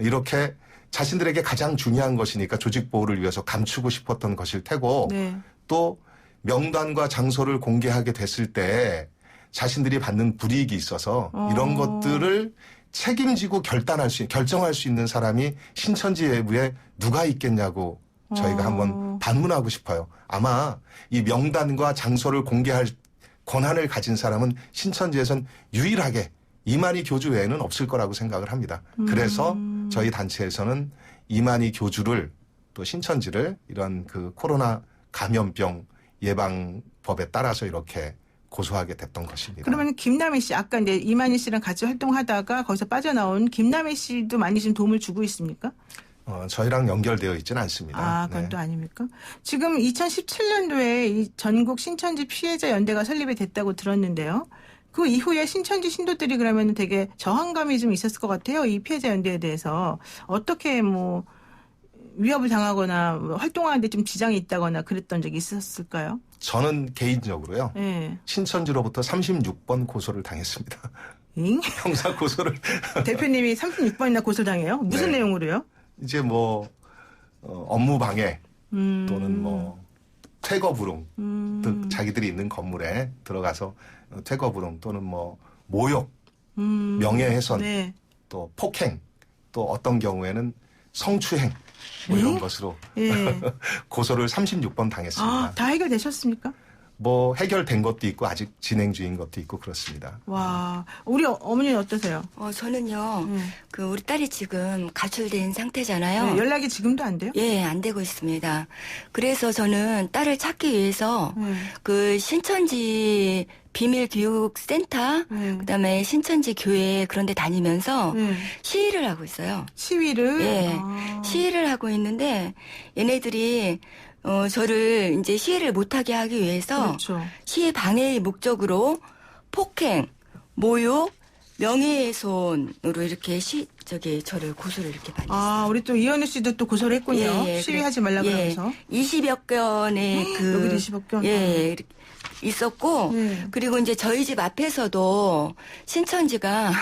이렇게 자신들에게 가장 중요한 것이니까 조직 보호를 위해서 감추고 싶었던 것일 테고 네. 또 명단과 장소를 공개하게 됐을 때 자신들이 받는 불이익이 있어서 이런 것들을 책임지고 결정할 수 있는 사람이 신천지 외부에 누가 있겠냐고 저희가 한번 반문하고 싶어요. 아마 이 명단과 장소를 공개할 권한을 가진 사람은 신천지에선 유일하게 이만희 교주 외에는 없을 거라고 생각을 합니다. 그래서 저희 단체에서는 이만희 교주를 또 신천지를 이런 그 코로나 감염병 예방법에 따라서 이렇게 고소하게 됐던 것입니다. 그러면 김남희 씨, 아까 이제 이만희 씨랑 같이 활동하다가 거기서 빠져나온 김남희 씨도 많이 지금 도움을 주고 있습니까? 저희랑 연결되어 있지는 않습니다. 아, 그건 네. 또 아닙니까? 지금 2017년도에 이 전국 신천지 피해자 연대가 설립이 됐다고 들었는데요. 그 이후에 신천지 신도들이 그러면 되게 저항감이 좀 있었을 것 같아요. 이 피해자 연대에 대해서. 어떻게 뭐 위협을 당하거나 활동하는데 좀 지장이 있다거나 그랬던 적이 있었을까요? 저는 개인적으로요. 예. 신천지로부터 36번 고소를 당했습니다. 잉? 형사 고소를. 대표님이 36번이나 고소를 당해요? 무슨 네. 내용으로요? 이제 뭐 업무 방해 또는 뭐 퇴거 불응 등 자기들이 있는 건물에 들어가서 퇴거 불응 또는 뭐 모욕, 명예훼손, 네. 또 폭행, 또 어떤 경우에는 성추행 뭐 이런 네? 것으로 예. 고소를 36번 당했습니다. 다 해결되셨습니까? 뭐 해결된 것도 있고 아직 진행 중인 것도 있고 그렇습니다. 와, 우리 어머니는 어떠세요? 저는요, 그 우리 딸이 지금 가출된 상태잖아요. 네, 연락이 지금도 안 돼요? 예, 안 되고 있습니다. 그래서 저는 딸을 찾기 위해서 그 신천지 비밀교육센터, 그다음에 신천지 교회 그런 데 다니면서 시위를 하고 있어요. 시위를? 예, 시위를 하고 있는데 얘네들이 저를 이제 시위를 못하게 하기 위해서 그렇죠. 시위 방해의 목적으로 폭행, 모욕, 명예훼손으로 이렇게 저를 고소를 이렇게 많이 했어요. 아, 우리 또 이현우 씨도 또 고소를 했군요. 예, 예. 시위하지 말라고 하면서. 20여 건의 여기도 20여 건? 예, 있었고, 네. 그리고 이제 저희 집 앞에서도 신천지가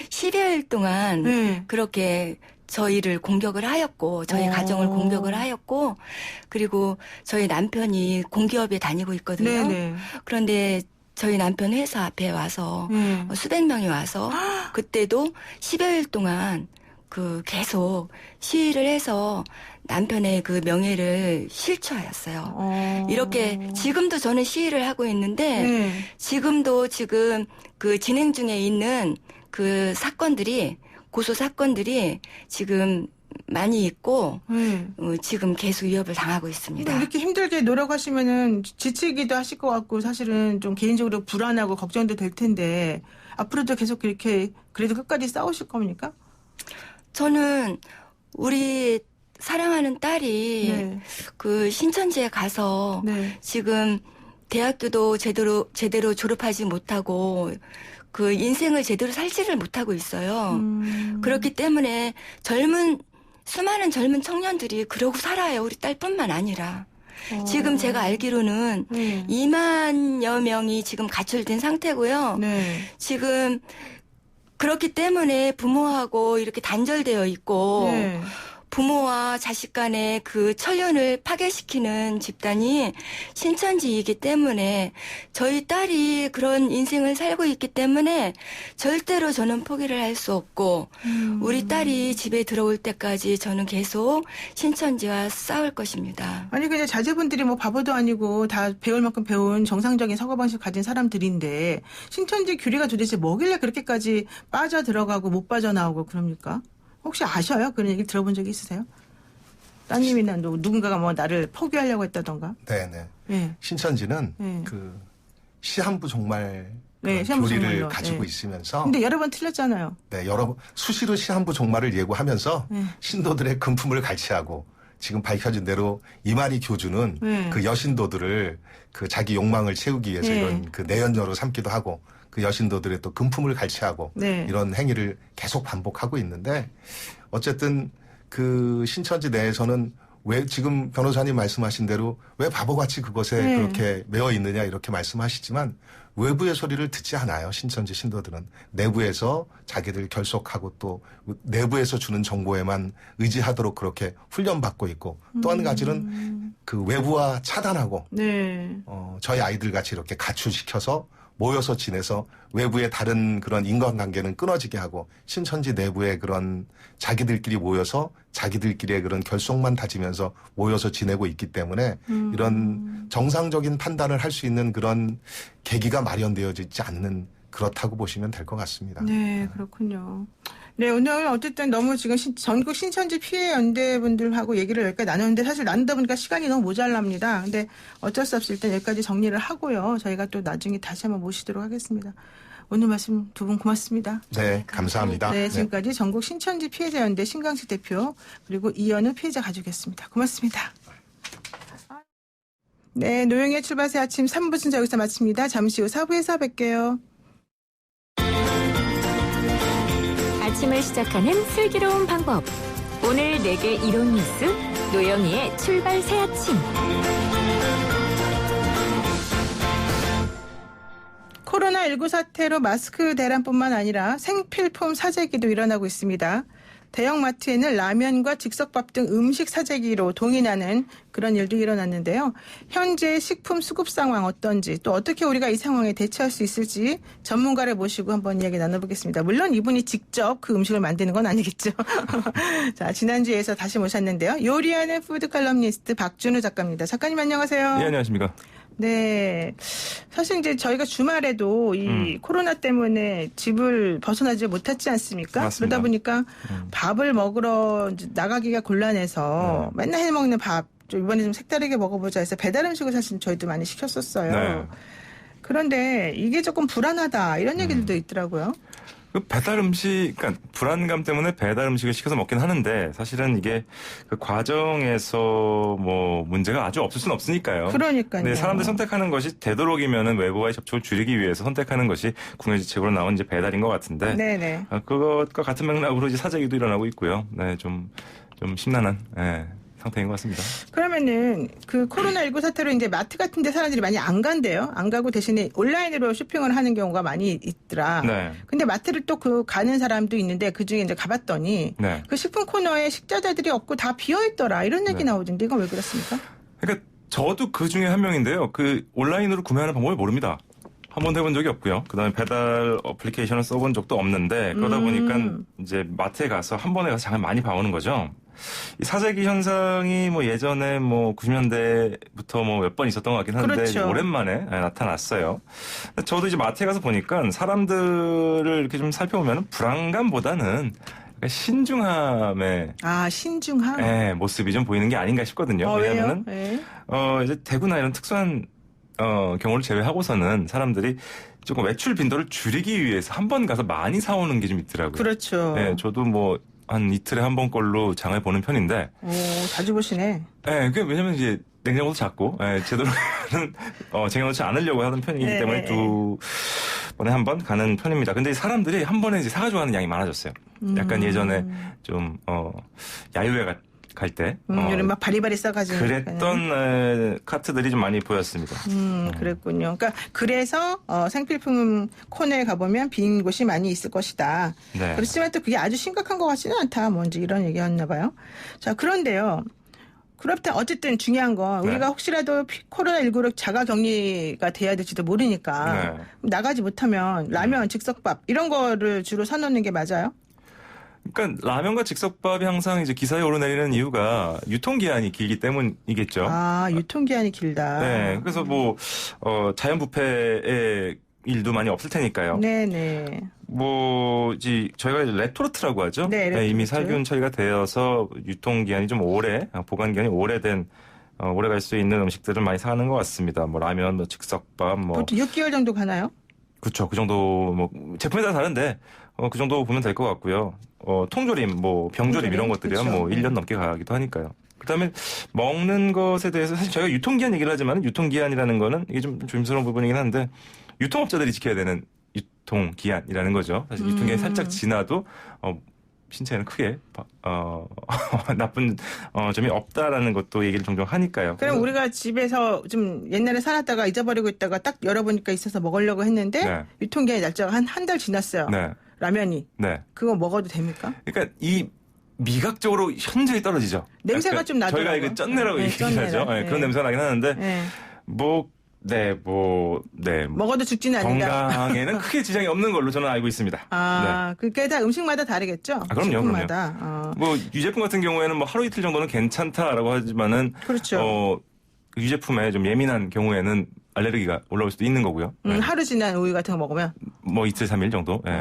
10여일 동안 네. 그렇게 저희를 공격을 하였고, 저희 가정을 공격을 하였고, 그리고 저희 남편이 공기업에 다니고 있거든요. 네네. 그런데 저희 남편 회사 앞에 와서 수백 명이 와서 그때도 10여일 동안 계속 시위를 해서 남편의 그 명예를 실추하였어요. 이렇게 지금도 저는 시위를 하고 있는데 네. 지금도 지금 그 진행 중에 있는 그 사건들이 고소 사건들이 지금 많이 있고 지금 계속 위협을 당하고 있습니다. 이렇게 힘들게 노력하시면은 지치기도 하실 것 같고 사실은 좀 개인적으로 불안하고 걱정도 될 텐데 앞으로도 계속 이렇게 그래도 끝까지 싸우실 겁니까? 저는 우리 사랑하는 딸이 네. 그 신천지에 가서 네. 지금 대학교도 제대로 졸업하지 못하고 그 인생을 제대로 살지를 못하고 있어요. 그렇기 때문에 수많은 젊은 청년들이 그러고 살아요. 우리 딸뿐만 아니라. 지금 제가 알기로는 2만여 명이 지금 가출된 상태고요. 네. 지금 그렇기 때문에 부모하고 이렇게 단절되어 있고 네. 부모와 자식 간의 그 천연을 파괴시키는 집단이 신천지이기 때문에 저희 딸이 그런 인생을 살고 있기 때문에 절대로 저는 포기를 할 수 없고 우리 딸이 집에 들어올 때까지 저는 계속 신천지와 싸울 것입니다. 아니 그냥 자제분들이 뭐 바보도 아니고 다 배울 만큼 배운 정상적인 사고방식 가진 사람들인데 신천지 교리가 도대체 뭐길래 그렇게까지 빠져들어가고 못 빠져나오고 그럽니까? 혹시 아셔요? 그런 얘기 들어본 적이 있으세요? 따님이나 누군가가 뭐 나를 포기하려고 했다던가? 네네. 네. 신천지는 네. 그 시한부 종말 네, 시한부 교리를 종말로. 가지고 네. 있으면서 근데 여러 번 틀렸잖아요. 네, 수시로 시한부 종말을 예고하면서 신도들의 금품을 갈취하고 지금 밝혀진 대로 이만희 교주는 그 여신도들을 그 자기 욕망을 채우기 위해서 이런 그 내연녀로 삼기도 하고 그 여신도들의 또 금품을 갈취하고 이런 행위를 계속 반복하고 있는데 어쨌든 그 신천지 내에서는 왜 지금 변호사님 말씀하신 대로 왜 바보같이 그것에 그렇게 매여 있느냐 이렇게 말씀하시지만 외부의 소리를 듣지 않아요. 신천지 신도들은 내부에서 자기들 결속하고 또 내부에서 주는 정보에만 의지하도록 그렇게 훈련받고 있고 또 한 가지는 그 외부와 차단하고 저희 아이들 같이 이렇게 가출시켜서 모여서 지내서 외부의 다른 그런 인간관계는 끊어지게 하고 신천지 내부의 그런 자기들끼리 모여서 자기들끼리의 그런 결속만 다지면서 모여서 지내고 있기 때문에 이런 정상적인 판단을 할 수 있는 그런 계기가 마련되어지지 않는 그렇다고 보시면 될 것 같습니다. 네, 그렇군요. 네, 오늘 어쨌든 너무 지금 전국 신천지 피해 연대분들하고 얘기를 여기까지 나눴는데 사실 나누다 보니까 시간이 너무 모자랍니다. 근데 어쩔 수 없이 일단 여기까지 정리를 하고요. 저희가 또 나중에 다시 한번 모시도록 하겠습니다. 오늘 말씀 두 분 고맙습니다. 네, 감사합니다. 네, 지금까지 전국 신천지 피해자 연대 신강식 대표 그리고 이현우 피해자 가족이었습니다. 고맙습니다. 네, 노영의 출발새 아침 3부 순서 여기서 마칩니다. 잠시 후 4부에서 뵐게요. 아침을 시작하는 슬기로운 방법. 오늘 내게 이론 뉴스 노영희의 출발 새 아침. 코로나19 사태로 마스크 대란뿐만 아니라 생필품 사재기도 일어나고 있습니다. 대형마트에는 라면과 즉석밥 등 음식 사재기로 동인하는 그런 일도 일어났는데요. 현재 식품 수급 상황 어떤지 또 어떻게 우리가 이 상황에 대처할 수 있을지 전문가를 모시고 한번 이야기 나눠보겠습니다. 물론 이분이 직접 그 음식을 만드는 건 아니겠죠. 자, 지난주에서 다시 모셨는데요. 요리하는 푸드 칼럼니스트 박준우 작가입니다. 작가님 안녕하세요. 네, 안녕하십니까. 네. 사실 이제 저희가 주말에도 이 코로나 때문에 집을 벗어나지 못했지 않습니까? 맞습니다. 그러다 보니까 밥을 먹으러 이제 나가기가 곤란해서 맨날 해 먹는 밥, 좀 이번에 좀 색다르게 먹어보자 해서 배달 음식을 사실 저희도 많이 시켰었어요. 네. 그런데 이게 조금 불안하다 이런 얘기들도 있더라고요. 그 배달 음식, 그러니까 불안감 때문에 배달 음식을 시켜서 먹긴 하는데 사실은 이게 그 과정에서 뭐 문제가 아주 없을 수는 없으니까요. 그러니까요. 네, 사람들 선택하는 것이 되도록이면은 외부와의 접촉을 줄이기 위해서 선택하는 것이 국내지책으로 나온 이제 배달인 것 같은데. 네네. 그것과 같은 맥락으로 이제 사재기도 일어나고 있고요. 네, 좀 심란한 상태인 것 같습니다. 그러면은 그 코로나19 사태로 이제 마트 같은 데 사람들이 많이 안 간대요. 안 가고 대신에 온라인으로 쇼핑을 하는 경우가 많이 있더라. 네. 근데 마트를 또 그 가는 사람도 있는데 그중에 이제 가봤더니 네. 그 식품 코너에 식자재들이 없고 다 비어 있더라. 이런 얘기 네. 나오던데 이건 왜 그렇습니까? 그러니까 저도 그 중에 한 명인데요. 그 온라인으로 구매하는 방법을 모릅니다. 한 번도 해본 적이 없고요. 그다음에 배달 어플리케이션을 써본 적도 없는데 그러다 보니까 이제 마트에 가서 한 번에 가서 장을 많이 봐오는 거죠. 이 사재기 현상이 뭐 예전에 뭐 90년대부터 뭐 몇 번 있었던 것 같긴 한데 그렇죠. 오랜만에 나타났어요. 저도 이제 마트에 가서 보니까 사람들을 이렇게 좀 살펴보면 불안감보다는 신중함의 신중함. 모습이 좀 보이는 게 아닌가 싶거든요. 왜요? 왜냐하면은 네. 이제 대구나 이런 특수한 경우를 제외하고서는 사람들이 조금 외출 빈도를 줄이기 위해서 한 번 가서 많이 사오는 게 좀 있더라고요. 그렇죠. 네, 저도 뭐 한 이틀에 한 번 걸로 장을 보는 편인데. 오, 자주 보시네. 네, 그게 왜냐면 이제 냉장고도 작고 제대로는 쟁여놓지 않으려고 하는 편이기 네. 때문에 두 번에 한 번 가는 편입니다. 근데 사람들이 한 번에 이제 사가지고 하는 양이 많아졌어요. 약간 예전에 좀 야유회 갈 때 이런 막 바리바리 싸가지고 그랬던 카트들이 좀 많이 보였습니다. 그랬군요. 그러니까 그래서 생필품 코너에 가보면 빈 곳이 많이 있을 것이다. 네. 그렇지만 또 그게 아주 심각한 것 같지는 않다. 뭔지 이런 얘기였나 봐요. 자, 그런데요. 그렇다 어쨌든 중요한 건 네. 우리가 혹시라도 코로나19로 자가 격리가 돼야 될지도 모르니까 나가지 못하면 라면, 즉석밥 이런 거를 주로 사놓는 게 맞아요? 그러니까 라면과 즉석밥이 항상 이제 기사에 오르내리는 이유가 유통기한이 길기 때문이겠죠. 유통기한이 길다. 네, 그래서 뭐 자연 부패의 일도 많이 없을 테니까요. 네네. 뭐 이제 저희가 이제 레토르트라고 하죠. 네, 레토르트. 이미 살균 처리가 되어서 유통기한이 좀 오래, 보관기한이 오래된 오래 갈 수 있는 음식들을 많이 사는 것 같습니다. 뭐 라면, 뭐 즉석밥, 뭐 보통 6개월 정도 가나요? 그렇죠. 그 정도 뭐 제품에 따라 다른데 그 정도 보면 될 것 같고요. 통조림, 뭐 병조림 이런 것들이야 그쵸. 뭐 1년 넘게 가기도 하니까요. 그다음에 먹는 것에 대해서 사실 저희가 유통기한 얘기를 하지만 유통기한이라는 거는 이게 좀 조심스러운 부분이긴 한데 유통업자들이 지켜야 되는 유통기한이라는 거죠. 사실 유통기한이 살짝 지나도 신체에는 크게 나쁜 점이 없다라는 것도 얘기를 종종 하니까요. 그럼 우리가 집에서 좀 옛날에 사놨다가 잊어버리고 있다가 딱 열어보니까 있어서 먹으려고 했는데 네. 유통기한 날짜가 한 달 지났어요. 네. 라면이. 네. 그거 먹어도 됩니까? 그러니까 이 미각적으로 현저히 떨어지죠. 냄새가 약간 좀 나더라고요. 저희가 이거 쩐내라고 네, 얘기하죠. 쩐내라. 네, 그런 냄새가 나긴 하는데 네. 먹어도 죽지는 않는다. 건강에는 크게 지장이 없는 걸로 저는 알고 있습니다. 그게 다 음식마다 다르겠죠? 그럼요, 식품마다. 뭐 유제품 같은 경우에는 뭐 하루 이틀 정도는 괜찮다라고 하지만은 그렇죠. 유제품에 좀 예민한 경우에는 알레르기가 올라올 수도 있는 거고요. 네. 하루 지난 우유 같은 거 먹으면? 뭐 이틀, 3일 정도. 네.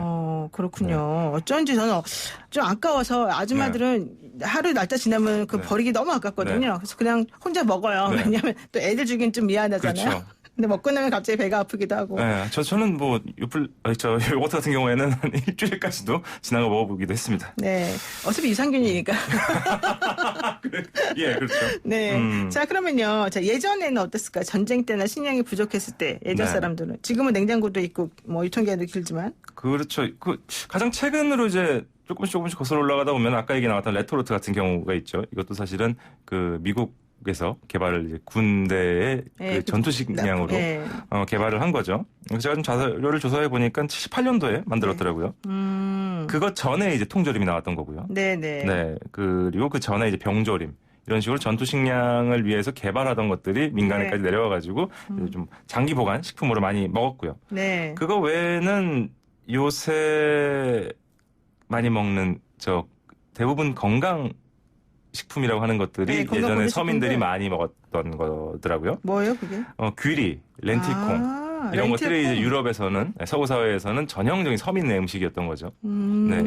그렇군요. 어쩐지 저는 좀 아까워서 아줌마들은 하루 날짜 지나면 네. 버리기 너무 아깝거든요. 그래서 그냥 혼자 먹어요. 네. 왜냐하면 또 애들 주긴 좀 미안하잖아요. 그렇죠. 근데 먹고 나면 갑자기 배가 아프기도 하고. 네, 저는 뭐 요거트 같은 경우에는 한 일주일까지도 지나가 먹어보기도 했습니다. 네, 어차피 유산균이니까. 예, 그렇죠. 네. 자, 그러면요. 자, 예전에는 어땠을까요? 전쟁 때나 식량이 부족했을 때 예전 네. 사람들은 지금은 냉장고도 있고 뭐 유통기한도 길지만. 그렇죠. 가장 최근으로 이제 조금씩 거슬러 올라가다 보면 아까 얘기 나왔던 레토르트 같은 경우가 있죠. 이것도 사실은 그 미국에서 개발을 이제 군대의 그 전투식량으로 개발을 한 거죠. 제가 좀 자료를 조사해 보니까 78년도에 만들었더라고요. 그것 전에 이제 통조림이 나왔던 거고요. 네네. 네. 그리고 그 전에 이제 병조림. 이런 식으로 전투식량을 위해서 개발하던 것들이 민간에까지 내려와가지고 이제 좀 장기 보관 식품으로 많이 먹었고요. 네. 그거 외에는 요새 많이 먹는 대부분 건강 식품이라고 하는 것들이 예전에 서민들이 많이 먹었던 거더라고요. 뭐예요, 그게? 귀리, 렌틸콩. 이런 것들이 이제 유럽에서는 서구 사회에서는 전형적인 서민의 음식이었던 거죠. 네.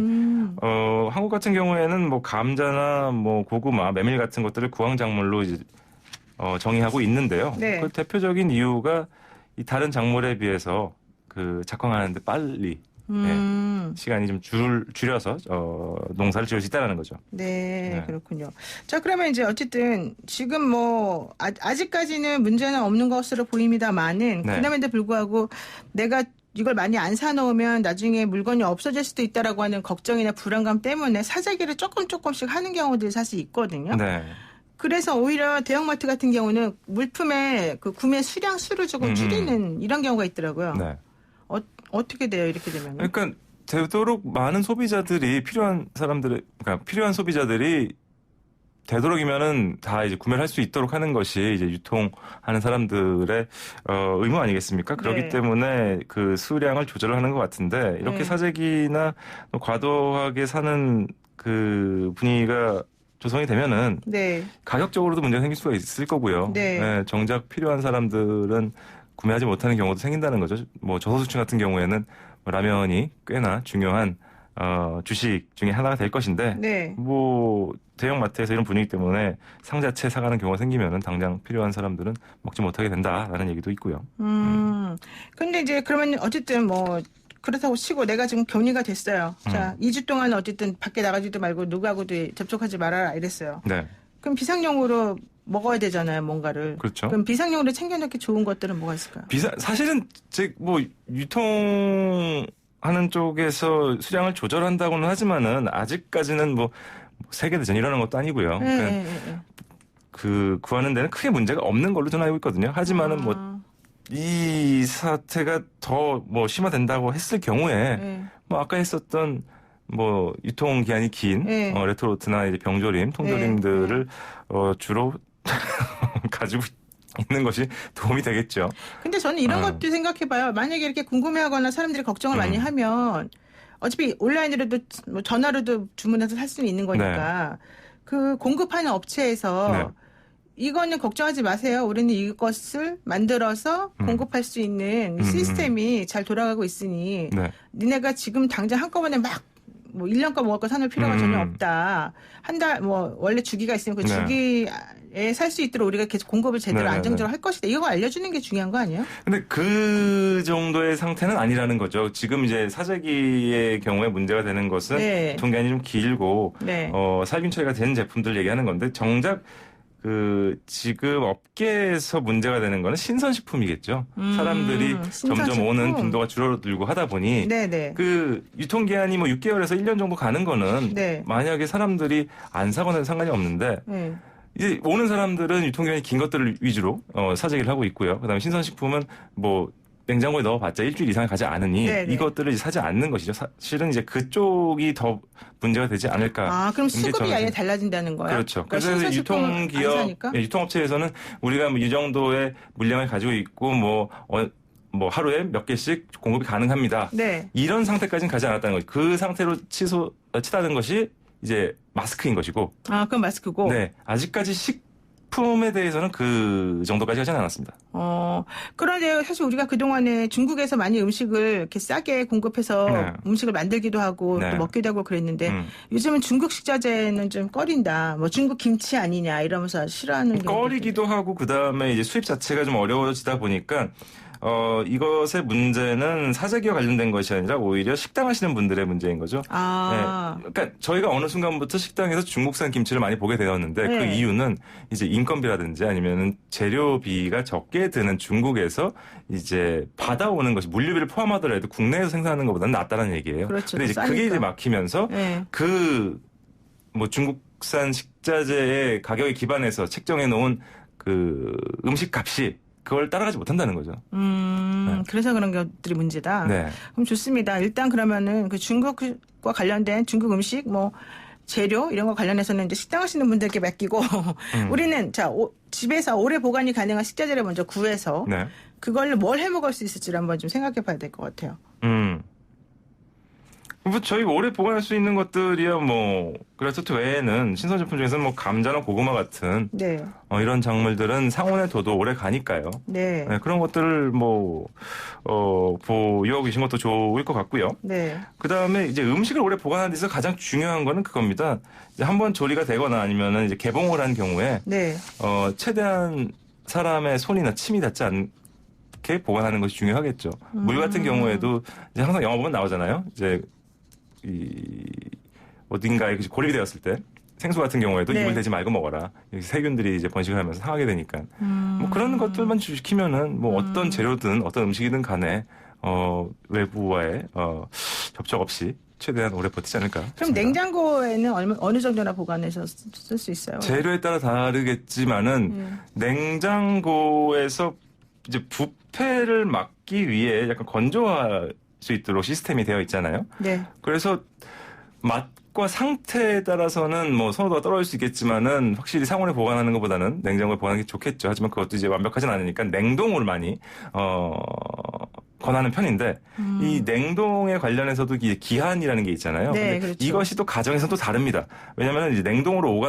한국 같은 경우에는 뭐 감자나 뭐 고구마, 메밀 같은 것들을 구황작물로 이제 정의하고 있는데요. 네. 그 대표적인 이유가 이 다른 작물에 비해서 그 작황하는데 빨리 시간이 좀 줄여서 농사를 지을 수 있다는 거죠. 네, 그렇군요. 자, 그러면 이제 어쨌든 지금 뭐 아직까지는 문제는 없는 것으로 보입니다만은 네. 그럼에도 불구하고 내가 이걸 많이 안 사놓으면 나중에 물건이 없어질 수도 있다라고 하는 걱정이나 불안감 때문에 사재기를 조금씩 하는 경우들이 사실 있거든요. 네. 그래서 오히려 대형마트 같은 경우는 물품의 그 구매 수를 조금 줄이는 이런 경우가 있더라고요. 네. 어떻게 돼요, 이렇게 되면? 그러니까 되도록 많은 소비자들이 그러니까 필요한 소비자들이 되도록이면은 다 이제 구매를 할 수 있도록 하는 것이 이제 유통하는 사람들의 의무 아니겠습니까? 그렇기 네. 때문에 그 수량을 조절을 하는 것 같은데 이렇게 네. 사재기나 과도하게 사는 그 분위기가 조성이 되면은 네. 가격적으로도 문제가 생길 수가 있을 거고요. 네. 정작 필요한 사람들은 구매하지 못하는 경우도 생긴다는 거죠. 뭐 저소득층 같은 경우에는 라면이 꽤나 중요한 주식 중에 하나가 될 것인데 네. 뭐 대형마트에서 이런 분위기 때문에 상자채 사가는 경우가 생기면은 당장 필요한 사람들은 먹지 못하게 된다라는 얘기도 있고요. 근데 이제 그러면 어쨌든 뭐 그렇다고 치고 내가 지금 격리가 됐어요. 자, 2주 동안 어쨌든 밖에 나가지도 말고 누구하고도 접촉하지 말아라 이랬어요. 네, 그럼 비상용으로 먹어야 되잖아요, 뭔가를. 그렇죠. 그럼 비상용으로 챙겨놓기 좋은 것들은 뭐가 있을까요? 사실은 뭐 유통하는 쪽에서 수량을 조절한다고는 하지만은 아직까지는 뭐 세계대전 이러는 것도 아니고요. 그러니까 그 구하는 데는 크게 문제가 없는 걸로 저는 알고 있거든요. 하지만은 뭐 이 사태가 더 뭐 심화된다고 했을 경우에 뭐 아까 했었던 뭐 유통 기한이 긴 레토르트나 이제 병조림, 통조림들을 주로 가지고 있는 것이 도움이 되겠죠. 근데 저는 이런 것도 생각해봐요. 만약에 이렇게 궁금해하거나 사람들이 걱정을 많이 하면 어차피 온라인으로도 뭐 전화로도 주문해서 살 수는 있는 거니까 그 공급하는 업체에서 이거는 걱정하지 마세요. 우리는 이것을 만들어서 공급할 수 있는 시스템이 잘 돌아가고 있으니 니네가 지금 당장 한꺼번에 막 뭐 1년 거 먹을 거 사놓을 필요가 전혀 없다. 한 달 뭐 원래 주기가 있으면 그 주기에 살 수 있도록 우리가 계속 공급을 제대로 안정적으로 할 것이다. 이거 알려주는 게 중요한 거 아니에요? 근데 그 정도의 상태는 아니라는 거죠. 지금 이제 사재기의 경우에 문제가 되는 것은 유통기한이 좀 길고 살균 처리가 된 제품들 얘기하는 건데 정작 그 지금 업계에서 문제가 되는 거는 신선식품이겠죠. 사람들이 점점 오는 빈도가 줄어들고 하다 보니 그 유통기한이 뭐 6개월에서 1년 정도 가는 거는 만약에 사람들이 안 사거나 상관이 없는데 이제 오는 사람들은 유통기한이 긴 것들을 위주로 사재기를 하고 있고요. 그다음에 신선식품은 뭐 냉장고에 넣어봤자 일주일 이상을 가지 않으니 이것들을 사지 않는 것이죠. 사실은 이제 그쪽이 더 문제가 되지 않을까. 아, 그럼 수급이 아예 달라진다는 거예요? 그렇죠. 그래서 유통업체에서는 우리가 이 정도의 물량을 가지고 있고 뭐 하루에 몇 개씩 공급이 가능합니다. 이런 상태까지는 가지 않았다는 거죠. 그 상태로 치닫은 것이 이제 마스크인 것이고. 아, 그건 마스크고? 네. 아직까지 식품에 대해서는 그 정도까지 하지는 않았습니다. 그런데 사실 우리가 그동안에 중국에서 많이 음식을 이렇게 싸게 공급해서 음식을 만들기도 하고 또 먹기도 하고 그랬는데 요즘은 중국 식자재는 좀 꺼린다. 뭐 중국 김치 아니냐 이러면서 싫어하는 경우도 꺼리기도 하고 그다음에 이제 수입 자체가 좀 어려워지다 보니까 이것의 문제는 사재기와 관련된 것이 아니라 오히려 식당 하시는 분들의 문제인 거죠. 그러니까 저희가 어느 순간부터 식당에서 중국산 김치를 많이 보게 되었는데 그 이유는 이제 인건비라든지 아니면 재료비가 적게 드는 중국에서 이제 받아오는 것이 물류비를 포함하더라도 국내에서 생산하는 것보다는 낫다는 얘기예요. 그렇죠. 근데 이제 그게 이제 막히면서 그 뭐 중국산 식자재의 가격에 기반해서 책정해 놓은 그 음식 값이 그걸 따라가지 못한다는 거죠. 그래서 그런 것들이 문제다. 그럼 좋습니다. 일단 그러면은 그 중국과 관련된 중국 음식 뭐 재료 이런 거 관련해서는 이제 식당 하시는 분들께 맡기고 우리는 자 집에서 오래 보관이 가능한 식자재를 먼저 구해서 그걸로 뭘 해 먹을 수 있을지를 한번 좀 생각해 봐야 될 것 같아요. 뭐 저희 오래 보관할 수 있는 것들이야 뭐 그래서트 외에는 신선 제품 중에서는 뭐 감자나 고구마 같은 이런 작물들은 상온에 둬도 오래 가니까요. 그런 것들을 뭐 보유하고 계신 것도 좋을 것 같고요. 그다음에 이제 음식을 오래 보관하는 데서 가장 중요한 거는 그겁니다. 이제 한번 조리가 되거나 아니면은 이제 개봉을 한 경우에 최대한 사람의 손이나 침이 닿지 좋게 보관하는 것이 중요하겠죠. 물 같은 경우에도 이제 항상 영화 보면 나오잖아요. 이제 어딘가에 고립이 되었을 때 생수 같은 경우에도 네. 입을 대지 말고 먹어라. 세균들이 이제 번식을 하면서 상하게 되니까. 뭐 그런 것들만 지키면은 뭐 어떤 재료든 어떤 음식이든 간에 외부와의 접촉 없이 최대한 오래 버티지 않을까. 그럼 싶습니다. 냉장고에는 어느 정도나 보관해서 쓸 수 있어요? 재료에 따라 다르겠지만은 냉장고에서 이제 부패를 막기 위해 약간 건조할 수 있도록 시스템이 되어 있잖아요. 네. 그래서 맛과 상태에 따라서는 뭐 선호도가 떨어질 수 있겠지만은 확실히 상온에 보관하는 것보다는 냉장고에 보관하는 게 좋겠죠. 하지만 그것도 이제 완벽하진 않으니까 냉동을 많이 권하는 편인데 이 냉동에 관련해서도 이제 기한이라는 게 있잖아요. 네, 근데 그렇죠. 이것이 또 가정에서 또 다릅니다. 왜냐하면 이제 냉동으로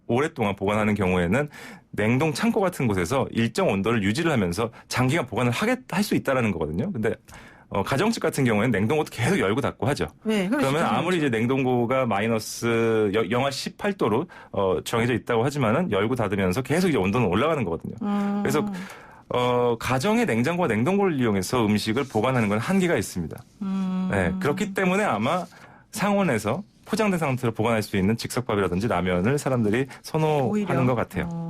오랫동안 보관하는 경우에는 냉동 창고 같은 곳에서 일정 온도를 유지를 하면서 장기간 보관을 할 수 있다라는 거거든요. 근데 가정집 같은 경우에는 냉동고도 계속 열고 닫고 하죠. 네, 그러면 아무리 이제 냉동고가 마이너스 영하 18도로 정해져 있다고 하지만은 열고 닫으면서 계속 이제 온도는 올라가는 거거든요. 그래서 가정의 냉장고와 냉동고를 이용해서 음식을 보관하는 건 한계가 있습니다. 네, 그렇기 때문에 아마 상온에서 포장된 상태로 보관할 수 있는 즉석밥이라든지 라면을 사람들이 선호하는 오히려. 것 같아요.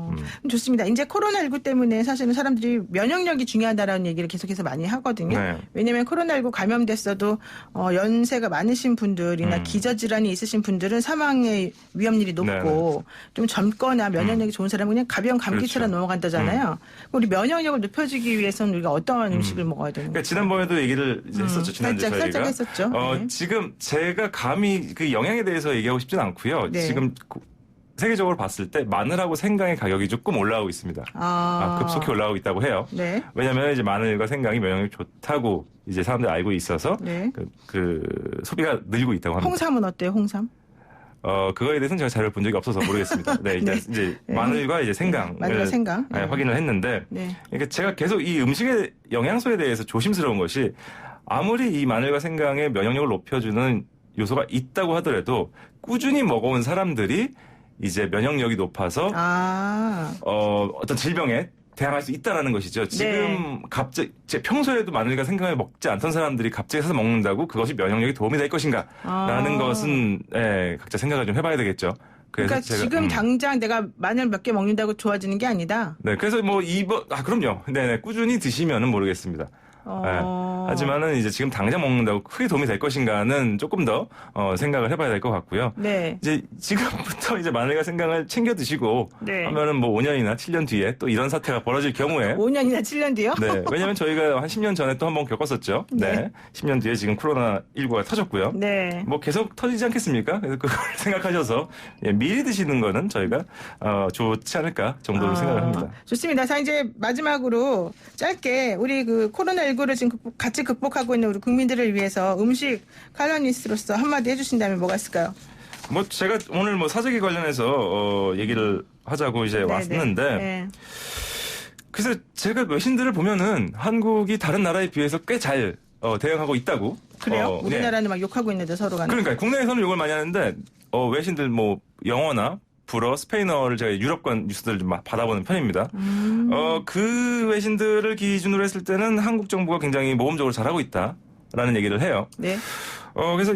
좋습니다. 이제 코로나19 때문에 사실은 사람들이 면역력이 중요하다라는 얘기를 계속해서 많이 하거든요. 네. 왜냐하면 코로나19 감염됐어도 연세가 많으신 분들이나 기저질환이 있으신 분들은 사망의 위험률이 높고 좀 젊거나 면역력이 좋은 사람은 그냥 가벼운 감기처럼 그렇죠. 넘어간다잖아요. 우리 면역력을 높여주기 위해서는 우리가 어떤 음식을 먹어야 되는가? 그러니까 지난번에도 얘기를 이제 했었죠. 지난주에 살짝 저희가. 했었죠. 네. 지금 제가 감히 그 영양에 대해서 얘기하고 싶진 않고요. 네. 지금 세계적으로 봤을 때 마늘하고 생강의 가격이 조금 올라오고 있습니다. 급속히 올라오고 있다고 해요. 네. 왜냐하면 이제 마늘과 생강이 면역력이 좋다고 이제 사람들이 알고 있어서 네. 그 소비가 늘고 있다고 합니다. 홍삼은 어때요? 홍삼? 그거에 대해서는 제가 자료를 본 적이 없어서 모르겠습니다. 네, 이제 네. 마늘과 이제 생강을 마늘과 생강. 네, 확인을 했는데, 네. 그러니까 제가 계속 이 음식의 영양소에 대해서 조심스러운 것이 아무리 이 마늘과 생강의 면역력을 높여주는 요소가 있다고 하더라도 꾸준히 먹어온 사람들이 이제 면역력이 높아서 어떤 질병에 대항할 수 있다라는 것이죠. 지금 갑자기 평소에도 마늘과 생강을 먹지 않던 사람들이 갑자기 사서 먹는다고 그것이 면역력에 도움이 될 것인가라는 것은 각자 생각을 좀 해봐야 되겠죠. 그러니까 제가, 지금 당장 내가 마늘 몇 개 먹는다고 좋아지는 게 아니다. 네, 그래서 뭐 그럼요. 네, 꾸준히 드시면은 모르겠습니다. 하지만은 이제 지금 당장 먹는다고 크게 도움이 될 것인가는 조금 더 생각을 해봐야 될 것 같고요. 네. 이제 지금부터 이제 마늘과 생강을 챙겨 드시고 하면은 뭐 5년이나 7년 뒤에 또 이런 사태가 벌어질 경우에 5년이나 7년 뒤요? 네, 왜냐하면 저희가 한 10년 전에 또 한번 겪었었죠. 네. 10년 뒤에 지금 코로나19가 터졌고요. 네. 뭐 계속 터지지 않겠습니까? 그래서 그걸 생각하셔서 미리 드시는 거는 저희가 좋지 않을까 정도로 생각을 합니다. 좋습니다. 자, 이제 마지막으로 짧게 우리 그 코로나19를 지금 같이 극복하고 있는 우리 국민들을 위해서 음식 칼럼니스트로서 한마디 해주신다면 뭐가 있을까요? 뭐 제가 오늘 뭐 사재기 관련해서 얘기를 하자고 이제 왔는데 네. 그래서 제가 외신들을 보면은 한국이 다른 나라에 비해서 꽤 잘 대응하고 있다고. 그래요? 우리나라는 막 욕하고 있는데 서로가. 그러니까 국내에서는 욕을 많이 하는데 외신들 뭐 영어나 불어, 스페인어를 제가 유럽권 뉴스들을 좀 받아보는 편입니다. 그 외신들을 기준으로 했을 때는 한국 정부가 굉장히 모범적으로 잘하고 있다라는 얘기를 해요. 네. 그래서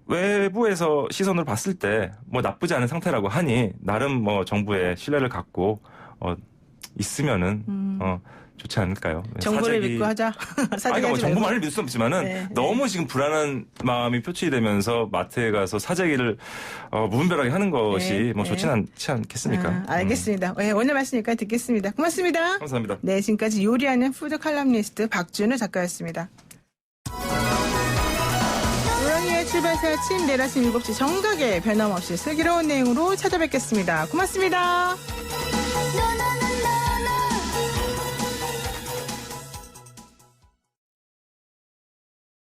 외부에서 시선으로 봤을 때 뭐 나쁘지 않은 상태라고 하니 나름 뭐 정부의 신뢰를 갖고 있으면은 좋지 않을까요? 정보를 믿고 하자. 아니, 뭐 정보만을 믿을 수 없지만은 너무 지금 불안한 마음이 표출되면서 마트에 가서 사재기를 무분별하게 하는 것이 뭐 좋지는 않지 않겠습니까? 알겠습니다. 네, 오늘 말씀 여기까지 듣겠습니다. 고맙습니다. 감사합니다. 네, 지금까지 요리하는 푸드 칼럼니스트 박준우 작가였습니다. 노영이의 출발새 아침 내일 아침 7시 정각에 변함없이 슬기로운 내용으로 찾아뵙겠습니다. 고맙습니다.